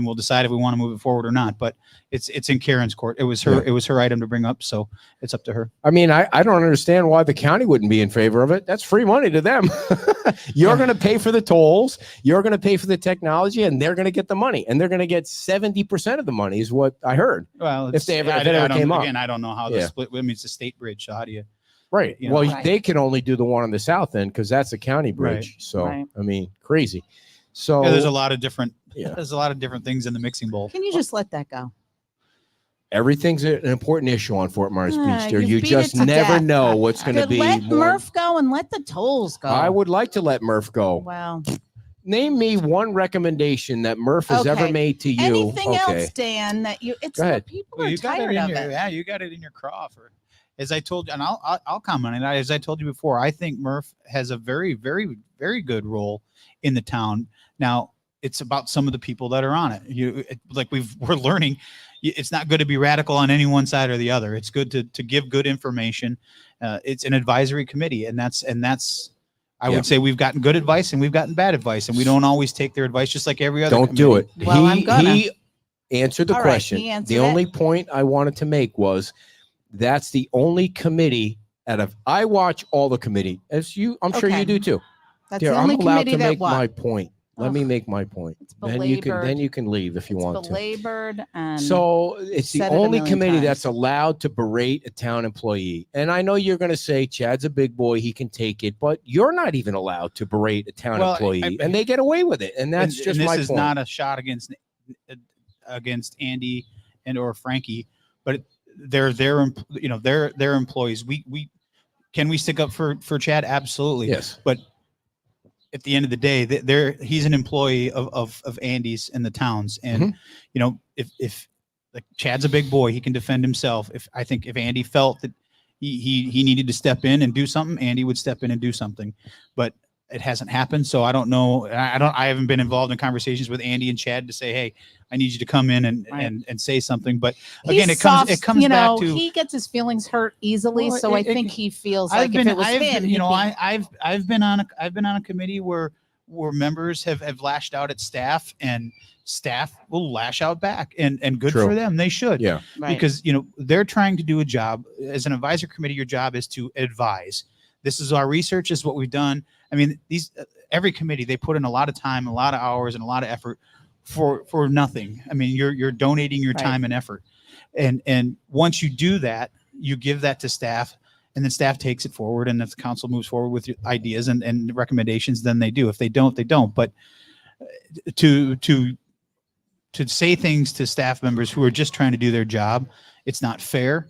Speaker 9: we'll decide if we want to move it forward or not. But it's in Karen's court. It was her item to bring up, so it's up to her.
Speaker 7: I mean, I don't understand why the county wouldn't be in favor of it. That's free money to them. You're going to pay for the tolls. You're going to pay for the technology, and they're going to get the money. And they're going to get 70% of the money is what I heard.
Speaker 9: Well,
Speaker 7: if it ever came up.
Speaker 9: Again, I don't know how the split. I mean, it's a state bridge, so how do you?
Speaker 7: Right.
Speaker 9: You know.
Speaker 7: Well,
Speaker 8: Right.
Speaker 7: they can only do the one on the south end because that's a county bridge.
Speaker 9: Right.
Speaker 7: So,
Speaker 8: Right.
Speaker 7: I mean, crazy. So
Speaker 9: Yeah, there's a lot of different.
Speaker 7: Yeah.
Speaker 9: There's a lot of different things in the mixing bowl.
Speaker 8: Can you just let that go?
Speaker 7: everything's an important issue on Fort Myers Beach. There,
Speaker 8: you've
Speaker 7: you
Speaker 8: beat
Speaker 7: just
Speaker 8: it to
Speaker 7: never
Speaker 8: death.
Speaker 7: know what's going to
Speaker 8: Good,
Speaker 7: be.
Speaker 8: let
Speaker 7: more-
Speaker 8: Murph go and let the tolls go.
Speaker 7: I would like to let Murph go.
Speaker 8: Well,
Speaker 7: Name me one recommendation that Murph has ever
Speaker 8: Okay.
Speaker 7: made to you.
Speaker 8: anything
Speaker 7: Okay.
Speaker 8: else, Dan? That you? It's
Speaker 7: Go ahead.
Speaker 8: the people
Speaker 9: Well,
Speaker 8: are
Speaker 9: you got it
Speaker 8: tired
Speaker 9: in
Speaker 8: of
Speaker 9: your,
Speaker 8: it.
Speaker 9: yeah, you got it in your Crawford. As I told you, and I'll comment on it. As I told you before, I think Murph has a very, very, very good role in the town. Now, it's about some of the people that are on it. We're learning, it's not good to be radical on any one side or the other. It's good to give good information. It's an advisory committee, and that's. I would say we've gotten good advice and we've gotten bad advice, and we don't always take their advice, just like every other.
Speaker 7: Don't do it.
Speaker 9: committee.
Speaker 8: Well, I'm gonna.
Speaker 7: He answered the
Speaker 8: All right,
Speaker 7: question.
Speaker 8: he answered
Speaker 7: The
Speaker 8: it.
Speaker 7: only point I wanted to make was that's the only committee out of I watch all the committee as you. I'm sure
Speaker 8: Okay.
Speaker 7: you do too.
Speaker 8: That's
Speaker 7: Here,
Speaker 8: the only
Speaker 7: I'm allowed
Speaker 8: committee
Speaker 7: to
Speaker 8: that
Speaker 7: make
Speaker 8: what?
Speaker 7: my point. Let me make my point.
Speaker 8: It's
Speaker 7: Then you can leave if you
Speaker 8: It's
Speaker 7: want to.
Speaker 8: belabored and
Speaker 7: So it's the
Speaker 8: said it a
Speaker 7: only
Speaker 8: million
Speaker 7: committee
Speaker 8: times.
Speaker 7: that's allowed to berate a town employee. And I know you're going to say Chad's a big boy, he can take it, but you're not even allowed to berate a town
Speaker 9: Well,
Speaker 7: employee, and they get away with it. And that's
Speaker 9: And
Speaker 7: just
Speaker 9: this
Speaker 7: my
Speaker 9: is
Speaker 7: point.
Speaker 9: not a shot against Andy and or Frankie, but they're their employees. We can we stick up for Chad? Absolutely.
Speaker 7: Yes.
Speaker 9: But at the end of the day, he's an employee of Andy's and the towns, and if like Chad's a big boy, he can defend himself. If Andy felt that he needed to step in and do something, Andy would step in and do something, but it hasn't happened. So I don't know. I haven't been involved in conversations with Andy and Chad to say, hey, I need you to come in and say something. But again,
Speaker 8: He's
Speaker 9: it comes
Speaker 8: soft,
Speaker 9: back to
Speaker 8: he gets his feelings hurt easily.
Speaker 9: Well,
Speaker 8: So I think he feels like if it was him,
Speaker 9: I've been on a committee where members have lashed out at staff, and staff will lash out back, and good
Speaker 7: True.
Speaker 9: for them. They should.
Speaker 7: Yeah.
Speaker 8: Right.
Speaker 9: Because they're trying to do a job. As an advisor committee, your job is to advise. This is our research, this is what we've done. I mean, every committee, they put in a lot of time, a lot of hours, and a lot of effort for nothing. I mean, you're donating your
Speaker 8: Right.
Speaker 9: time and effort. And once you do that, you give that to staff, and then staff takes it forward. And if the council moves forward with ideas and recommendations, then they do. If they don't, they don't. But to say things to staff members who are just trying to do their job, it's not fair.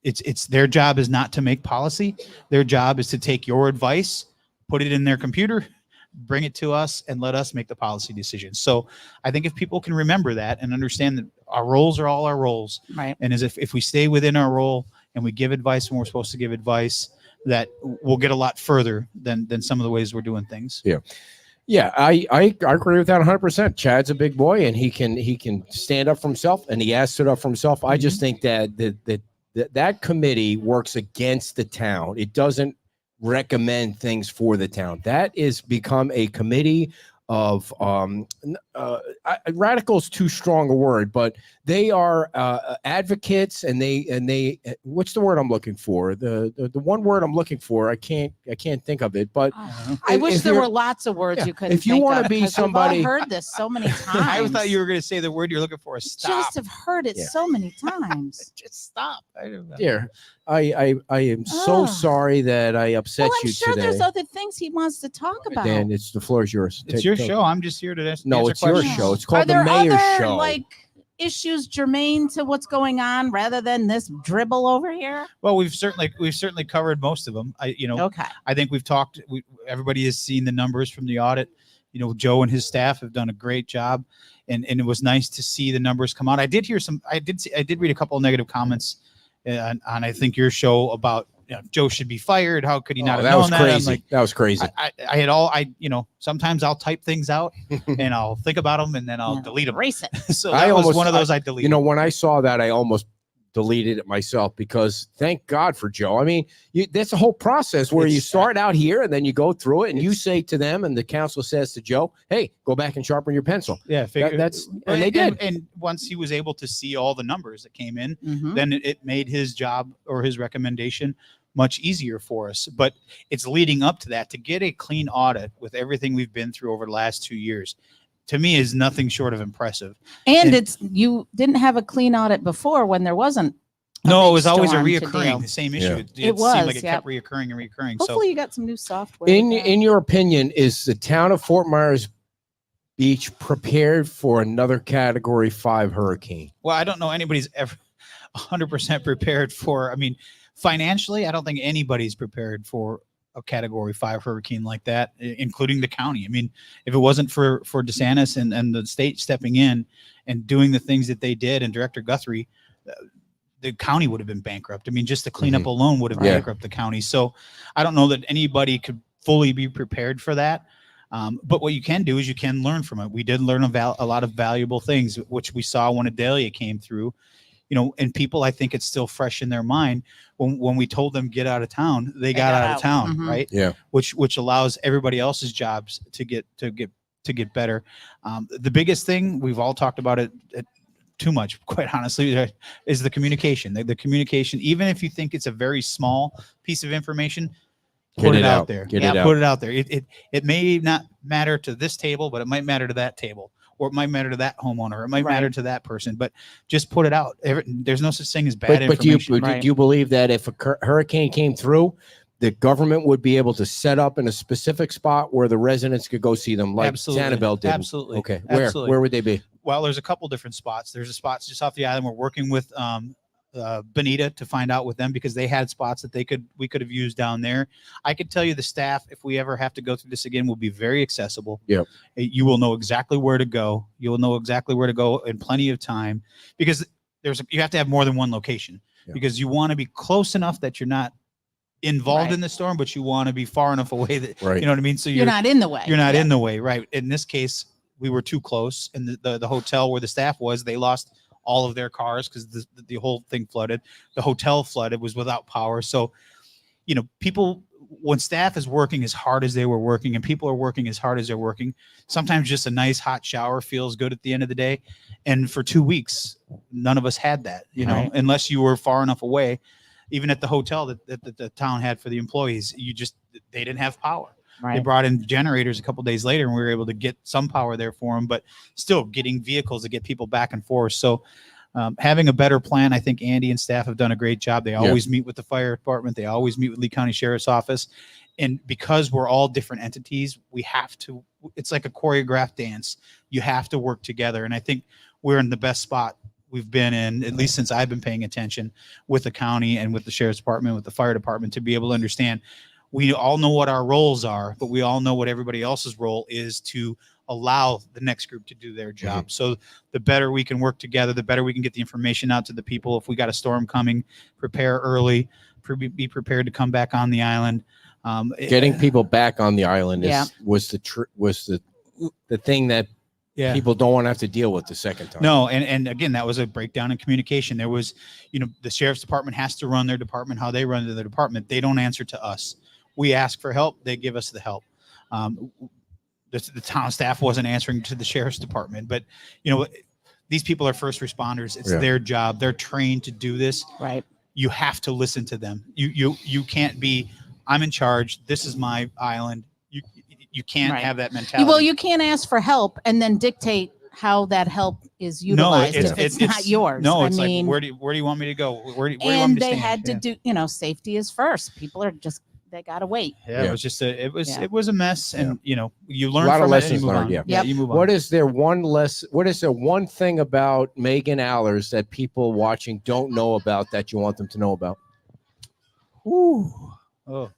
Speaker 9: It's their job is not to make policy. Their job is to take your advice, put it in their computer, bring it to us, and let us make the policy decisions. So I think if people can remember that and understand that our roles are all our roles,
Speaker 8: right.
Speaker 9: and as if we stay within our role and we give advice when we're supposed to give advice, that we'll get a lot further than some of the ways we're doing things.
Speaker 7: Yeah. Yeah, I agree with that 100%. Chad's a big boy, and he can stand up for himself, and he has stood up for himself. I just think that that committee works against the town. It doesn't recommend things for the town. That is become a committee of radical is too strong a word, but they are advocates, and they what's the word I'm looking for? The one word I'm looking for, I can't think of it, but
Speaker 8: I wish
Speaker 7: if
Speaker 8: there
Speaker 7: you're-
Speaker 8: were lots of words
Speaker 7: yeah,
Speaker 8: you couldn't
Speaker 7: if you
Speaker 8: think
Speaker 7: wanna
Speaker 8: of,
Speaker 7: be
Speaker 8: 'cause
Speaker 7: somebody-
Speaker 8: we've all heard this so many times.
Speaker 9: I thought you were going to say the word you're looking for is stop.
Speaker 8: Just have heard it
Speaker 7: Yeah.
Speaker 8: so many times.
Speaker 9: Just stop. I don't know.
Speaker 7: Dear, I am so
Speaker 8: Ugh.
Speaker 7: sorry that I upset
Speaker 8: Well, I'm
Speaker 7: you
Speaker 8: sure
Speaker 7: today.
Speaker 8: there's other things he wants to talk about.
Speaker 7: Dan, the floor is yours.
Speaker 9: It's your show. I'm just here to answer
Speaker 7: No, it's your
Speaker 9: questions.
Speaker 7: show. It's
Speaker 8: Are
Speaker 7: called the
Speaker 8: there
Speaker 7: mayor's
Speaker 8: other
Speaker 7: show.
Speaker 8: like issues germane to what's going on rather than this dribble over here?
Speaker 9: Well, we've certainly covered most of them.
Speaker 8: Okay.
Speaker 9: I think we've talked. Everybody has seen the numbers from the audit. Joe and his staff have done a great job, and it was nice to see the numbers come out. I did hear some. I did read a couple of negative comments on I think your show about Joe should be fired. How could he not have
Speaker 7: that
Speaker 9: known
Speaker 7: was
Speaker 9: that?
Speaker 7: crazy.
Speaker 9: I'm like,
Speaker 7: That was crazy.
Speaker 9: I had all sometimes I'll type things out and I'll think about them and then I'll delete them.
Speaker 8: Erase it.
Speaker 9: So that was one of those I deleted.
Speaker 7: When I saw that, I almost deleted it myself, because thank God for Joe. I mean, that's a whole process where you start out here and then you go through it and you say to them, and the council says to Joe, hey, go back and sharpen your pencil.
Speaker 9: Yeah,
Speaker 7: and they did.
Speaker 9: And once he was able to see all the numbers that came in,
Speaker 8: Mhm.
Speaker 9: then it made his job or his recommendation much easier for us. But it's leading up to that, to get a clean audit with everything we've been through over the last 2 years, to me is nothing short of impressive.
Speaker 8: And you didn't have a clean audit before when there wasn't.
Speaker 9: No,
Speaker 8: big
Speaker 9: it was always a
Speaker 8: storm to
Speaker 9: reoccurring,
Speaker 8: deal.
Speaker 9: the same issue.
Speaker 7: Yeah.
Speaker 9: It
Speaker 8: It was,
Speaker 9: seemed like it
Speaker 8: yep.
Speaker 9: kept reoccurring and reoccurring.
Speaker 8: Hopefully you got some new software. with that.
Speaker 7: In your opinion, is the town of Fort Myers Beach prepared for another Category 5 hurricane?
Speaker 9: Well, I don't know anybody's ever 100% prepared for. I mean, financially, I don't think anybody's prepared for a Category 5 hurricane like that, including the county. I mean, if it wasn't for DeSantis and the state stepping in and doing the things that they did, and Director Guthrie, the county would have been bankrupt. I mean, just the cleanup alone would have bankrupted the county. So I don't know that anybody could fully be prepared for that. But what you can do is you can learn from it. We did learn a lot of valuable things, which we saw when Adelia came through. And people, I think it's still fresh in their mind. When we told them get out of town, they got out of town,
Speaker 8: Mhm.
Speaker 9: right?
Speaker 7: Yeah.
Speaker 9: Which allows everybody else's jobs to get better. The biggest thing, we've all talked about it too much, quite honestly, is the communication. The communication, even if you think it's a very small piece of information, put it out there.
Speaker 7: Get it out.
Speaker 9: Put it out there. It may not matter to this table, but it might matter to that table, or it might matter to that homeowner. It might matter to that person, but just put it out. There's no such thing as bad information.
Speaker 7: But do you believe that if a hurricane came through, the government would be able to set up in a specific spot where the residents could go see them, like
Speaker 9: Absolutely.
Speaker 7: Sanibel did?
Speaker 9: Absolutely.
Speaker 7: Okay.
Speaker 9: Absolutely.
Speaker 7: Where would they be?
Speaker 9: Well, there's a couple different spots. There's a spot just off the island. We're working with Bonita to find out with them, because they had spots that we could have used down there. I could tell you the staff, if we ever have to go through this again, will be very accessible.
Speaker 7: Yep.
Speaker 9: You will know exactly where to go. You will know exactly where to go in plenty of time, because you have to have more than one location, because you want to be close enough that you're not involved in the storm, but you want to be far enough away that you know what I mean. So
Speaker 8: you're not in the way.
Speaker 9: You're not in the way, right? In this case, we were too close, and the hotel where the staff was, they lost all of their cars because the whole thing flooded. The hotel flooded, was without power. So, people, when staff is working as hard as they were working, and people are working as hard as they're working, sometimes just a nice hot shower feels good at the end of the day. And for 2 weeks, none of us had that, unless you were far enough away. Even at the hotel that the town had for the employees, they didn't have power.
Speaker 8: Right.
Speaker 9: They brought in generators a couple of days later, and we were able to get some power there for them, but still getting vehicles to get people back and forth. So having a better plan, I think Andy and staff have done a great job. They always meet with the fire department. They always meet with Lee County Sheriff's Office. And because we're all different entities, it's like a choreographed dance. You have to work together. And I think we're in the best spot we've been in, at least since I've been paying attention, with the county and with the Sheriff's Department, with the fire department, to be able to understand. We all know what our roles are, but we all know what everybody else's role is to allow the next group to do their job. So the better we can work together, the better we can get the information out to the people. If we got a storm coming, prepare early, be prepared to come back on the island.
Speaker 7: Getting people back on the island was the thing that
Speaker 9: Yeah.
Speaker 7: people don't want to have to deal with the second time.
Speaker 9: No, and again, that was a breakdown in communication. There was, the sheriff's department has to run their department how they run their department. They don't answer to us. We ask for help. They give us the help. The town staff wasn't answering to the sheriff's department, but these people are first responders. It's their job. They're trained to do this.
Speaker 8: Right.
Speaker 9: You have to listen to them. You can't be, I'm in charge. This is my island. You can't have that mentality.
Speaker 8: Well, you can't ask for help and then dictate how that help is utilized if it's not yours.
Speaker 9: No, it's like, where do you want me to go? Where do you want me to
Speaker 8: they
Speaker 9: stand?
Speaker 8: had to do, safety is first. People are just, they got to wait.
Speaker 9: Yeah, it was just it was a mess, and you learn
Speaker 7: a lot
Speaker 9: from
Speaker 7: of
Speaker 9: it and
Speaker 7: lessons
Speaker 9: you move
Speaker 7: learned.
Speaker 9: on.
Speaker 7: Yeah.
Speaker 9: You move on.
Speaker 7: What is there one thing about Megan Allers that people watching don't know about that you want them to know about?
Speaker 9: Ooh. Oh.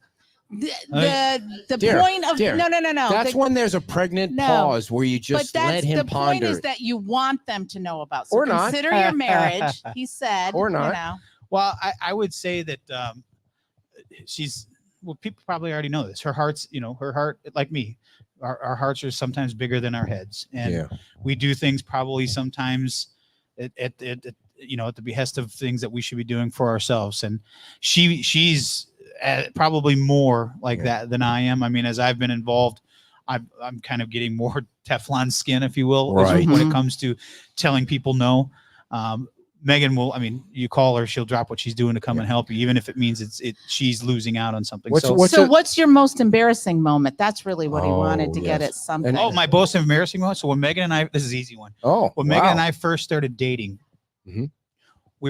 Speaker 8: The
Speaker 7: Dear,
Speaker 8: point of
Speaker 7: dear.
Speaker 8: no.
Speaker 7: That's when there's a pregnant pause where you just let him
Speaker 8: the
Speaker 7: ponder.
Speaker 8: point is that you want them to know about. So
Speaker 7: Or not.
Speaker 8: consider your marriage. He said,
Speaker 7: Or not.
Speaker 9: Well, I would say that people probably already know this. Her heart's, her heart, like me, our hearts are sometimes bigger than our heads, and we do things probably sometimes at the behest of things that we should be doing for ourselves. And she's probably more like that than I am. I mean, as I've been involved, I'm kind of getting more Teflon skin, if you will,
Speaker 7: right.
Speaker 9: when it comes to telling people no. Megan will, you call her, she'll drop what she's doing to come and help you, even if it means she's losing out on something.
Speaker 8: What's your most embarrassing moment? That's really what he wanted to get at something.
Speaker 9: My most embarrassing moment. So when Megan and I, this is an easy one. When Megan and I first started dating, we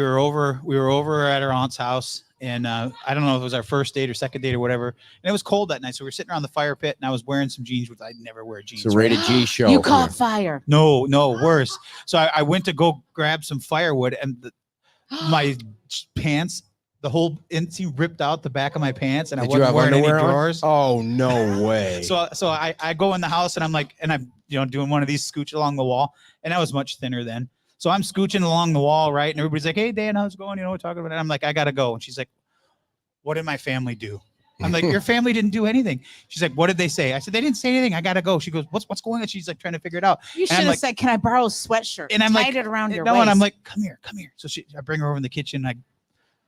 Speaker 9: were over at her aunt's house. And I don't know if it was our first date or second date or whatever. And it was cold that night. So we were sitting around the fire pit and I was wearing some jeans, which I'd never wear jeans.
Speaker 7: It's a rated G show.
Speaker 8: You caught fire.
Speaker 9: No, worse. So I went to go grab some firewood and my pants, the whole inside ripped out the back of my pants and I wasn't wearing any drawers.
Speaker 7: Oh, no way.
Speaker 9: So I go in the house and I'm like, and I'm, doing one of these scooch along the wall. And I was much thinner then. So I'm scooching along the wall, right? And everybody's like, hey, Dan, how's it going? We're talking about it. I'm like, I got to go. And she's like, what did my family do? I'm like, your family didn't do anything. She's like, what did they say? I said, they didn't say anything. I got to go. She goes, what's going on? She's like trying to figure it out.
Speaker 8: You should have said, can I borrow a sweatshirt?
Speaker 9: And I'm
Speaker 8: tied
Speaker 9: like,
Speaker 8: it around your waist.
Speaker 9: And I'm like, come here. So I bring her over in the kitchen.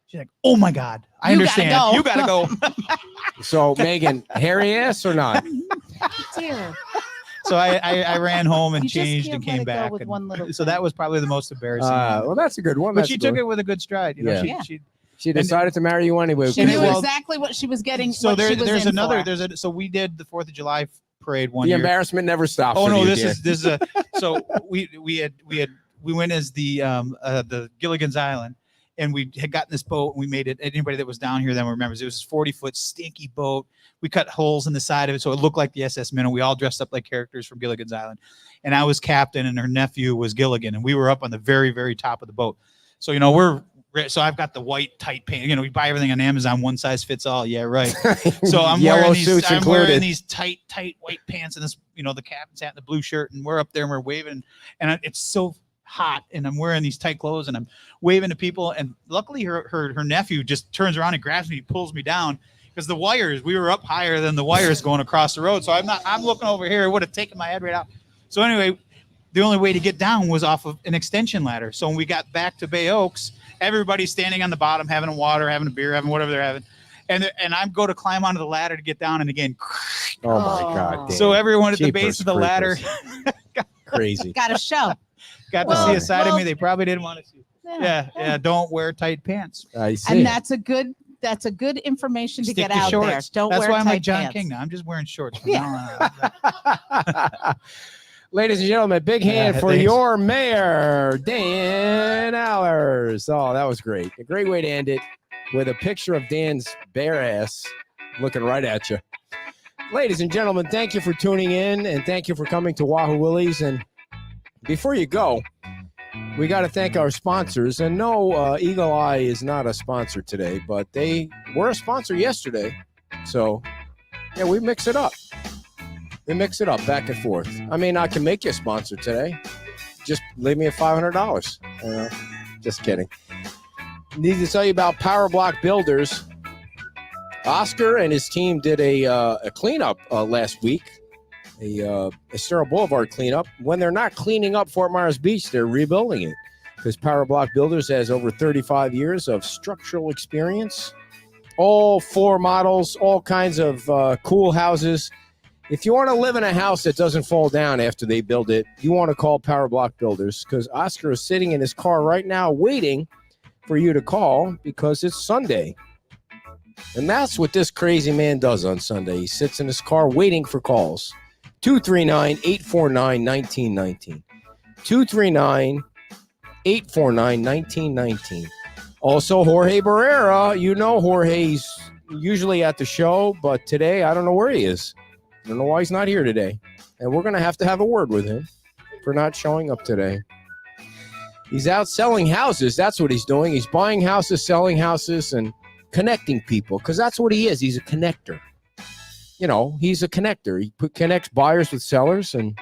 Speaker 9: She's like, oh my God, I understand. You got to go.
Speaker 7: So Megan, hairy ass or not?
Speaker 8: Dear.
Speaker 9: So I ran home and changed and came back. So that was probably the most embarrassing.
Speaker 7: Well, that's a good one.
Speaker 9: But she took it with a good stride.
Speaker 7: She decided to marry you anyway.
Speaker 8: She knew exactly what she was getting.
Speaker 9: So so we did the 4th of July parade one year.
Speaker 7: The embarrassment never stops.
Speaker 9: Oh no, this is so we went as the Gilligan's Island. And we had gotten this boat and we made it. Anybody that was down here then remembers it was a 40-foot stinky boat. We cut holes in the side of it so it looked like the SS Minnow. We all dressed up like characters from Gilligan's Island. And I was captain and her nephew was Gilligan. And we were up on the very, very top of the boat. So, so I've got the white tight pants. We buy everything on Amazon, one size fits all. Yeah, right. So I'm wearing these tight white pants and this, the captain's hat and the blue shirt. And we're up there and we're waving. And it's so hot and I'm wearing these tight clothes and I'm waving to people, and luckily her nephew just turns around and grabs me, pulls me down because the wires, we were up higher than the wires going across the road. So I'm looking over here. It would have taken my head right out. So anyway, the only way to get down was off of an extension ladder. So when we got back to Bay Oaks, everybody's standing on the bottom having a water, having a beer, having whatever they're having. And I go to climb onto the ladder to get down, and again,
Speaker 7: oh my God. Dan.
Speaker 9: So everyone at the base of the ladder
Speaker 7: crazy.
Speaker 8: Got a show.
Speaker 9: Got to see a side of me they probably didn't want to see. Yeah. Don't wear tight pants.
Speaker 7: I see.
Speaker 8: And that's a good information to get out there. Don't
Speaker 9: That's
Speaker 8: wear
Speaker 9: why I'm
Speaker 8: tight
Speaker 9: like John
Speaker 8: pants.
Speaker 9: King now. I'm just wearing shorts.
Speaker 7: Ladies and gentlemen, big hand for
Speaker 9: thanks.
Speaker 7: your mayor, Dan Allers. Oh, that was great. A great way to end it with a picture of Dan's bare ass looking right at you. Ladies and gentlemen, thank you for tuning in and thank you for coming to Wahoo Willie's. And before you go, we got to thank our sponsors. And no, Eagle Eye is not a sponsor today, but they were a sponsor yesterday. So, yeah, we mix it up. We mix it up back and forth. I mean, I can make you a sponsor today. Just leave me a $500. Just kidding. Need to tell you about Power Block Builders. Oscar and his team did a cleanup last week. a Estero Boulevard cleanup. When they're not cleaning up Fort Myers Beach, they're rebuilding it because Power Block Builders has over 35 years of structural experience. All floor models, all kinds of cool houses. If you want to live in a house that doesn't fall down after they build it, you want to call Power Block Builders because Oscar is sitting in his car right now waiting for you to call because it's Sunday. And that's what this crazy man does on Sunday. He sits in his car waiting for calls. 239-849-1919. 239-849-1919. Also, Jorge Barrera. You know Jorge's usually at the show, but today I don't know where he is. I don't know why he's not here today. And we're going to have a word with him for not showing up today. He's out selling houses. That's what he's doing. He's buying houses, selling houses, and connecting people because that's what he is. He's a connector. You know, he's a connector. He connects buyers with sellers, and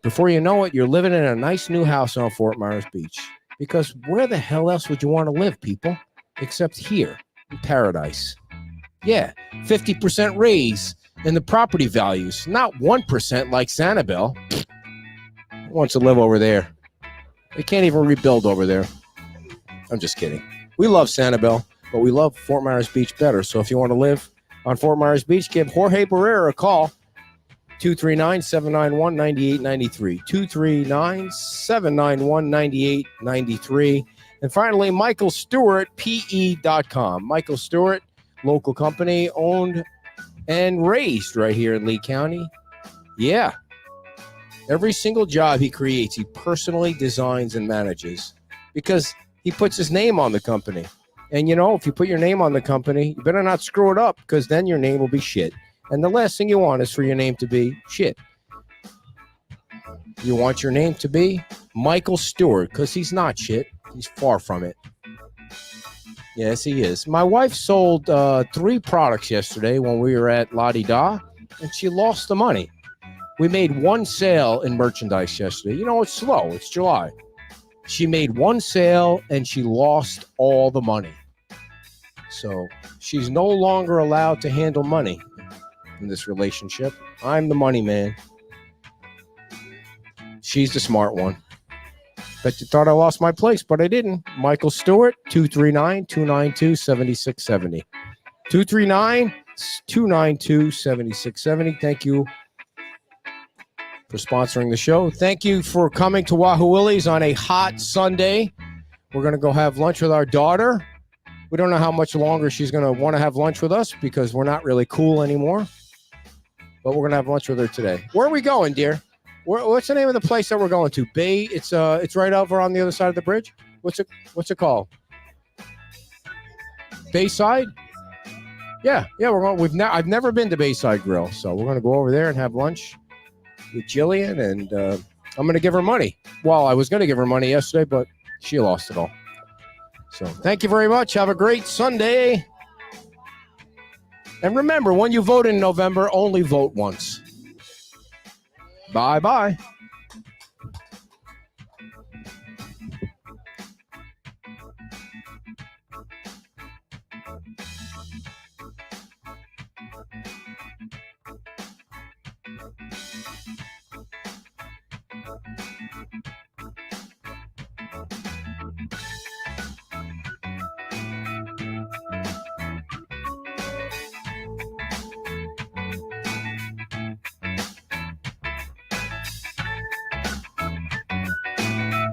Speaker 7: before you know it, you're living in a nice new house on Fort Myers Beach. Because where the hell else would you want to live, people, except here in paradise? Yeah, 50% raise in the property values, not 1% like Sanibel. Who wants to live over there? They can't even rebuild over there. I'm just kidding. We love Sanibel, but we love Fort Myers Beach better. So if you want to live on Fort Myers Beach, give Jorge Barrera a call. 239-791-9893. 239-791-9893. And finally, Michael Stewart, PE.com. Michael Stewart, local company, owned and raised right here in Lee County. Yeah. Every single job he creates, he personally designs and manages because he puts his name on the company. And, you know, if you put your name on the company, you better not screw it up because then your name will be shit. And the last thing you want is for your name to be shit. You want your name to be Michael Stewart because he's not shit. He's far from it. Yes, he is. My wife sold 3 products yesterday when we were at La Di Da, and she lost the money. We made 1 sale in merchandise yesterday. You know, it's slow. It's July. She made 1 sale, and she lost all the money. So she's no longer allowed to handle money in this relationship. I'm the money man. She's the smart one. Bet you thought I lost my place, but I didn't. Michael Stewart, 239-292-7670. 239-292-7670. Thank you for sponsoring the show. Thank you for coming to Wahoo Willie's on a hot Sunday. We're going to go have lunch with our daughter. We don't know how much longer she's going to want to have lunch with us because we're not really cool anymore. But we're going to have lunch with her today. Where are we going, dear? What's the name of the place that we're going to? Bay. It's right over on the other side of the bridge. What's it called? Bayside. Yeah. We're going. I've never been to Bayside Grill, so we're going to go over there and have lunch with Jillian, and I'm going to give her money. Well, I was going to give her money yesterday, but she lost it all. So thank you very much. Have a great Sunday. And remember, when you vote in November, only vote once. Bye-bye.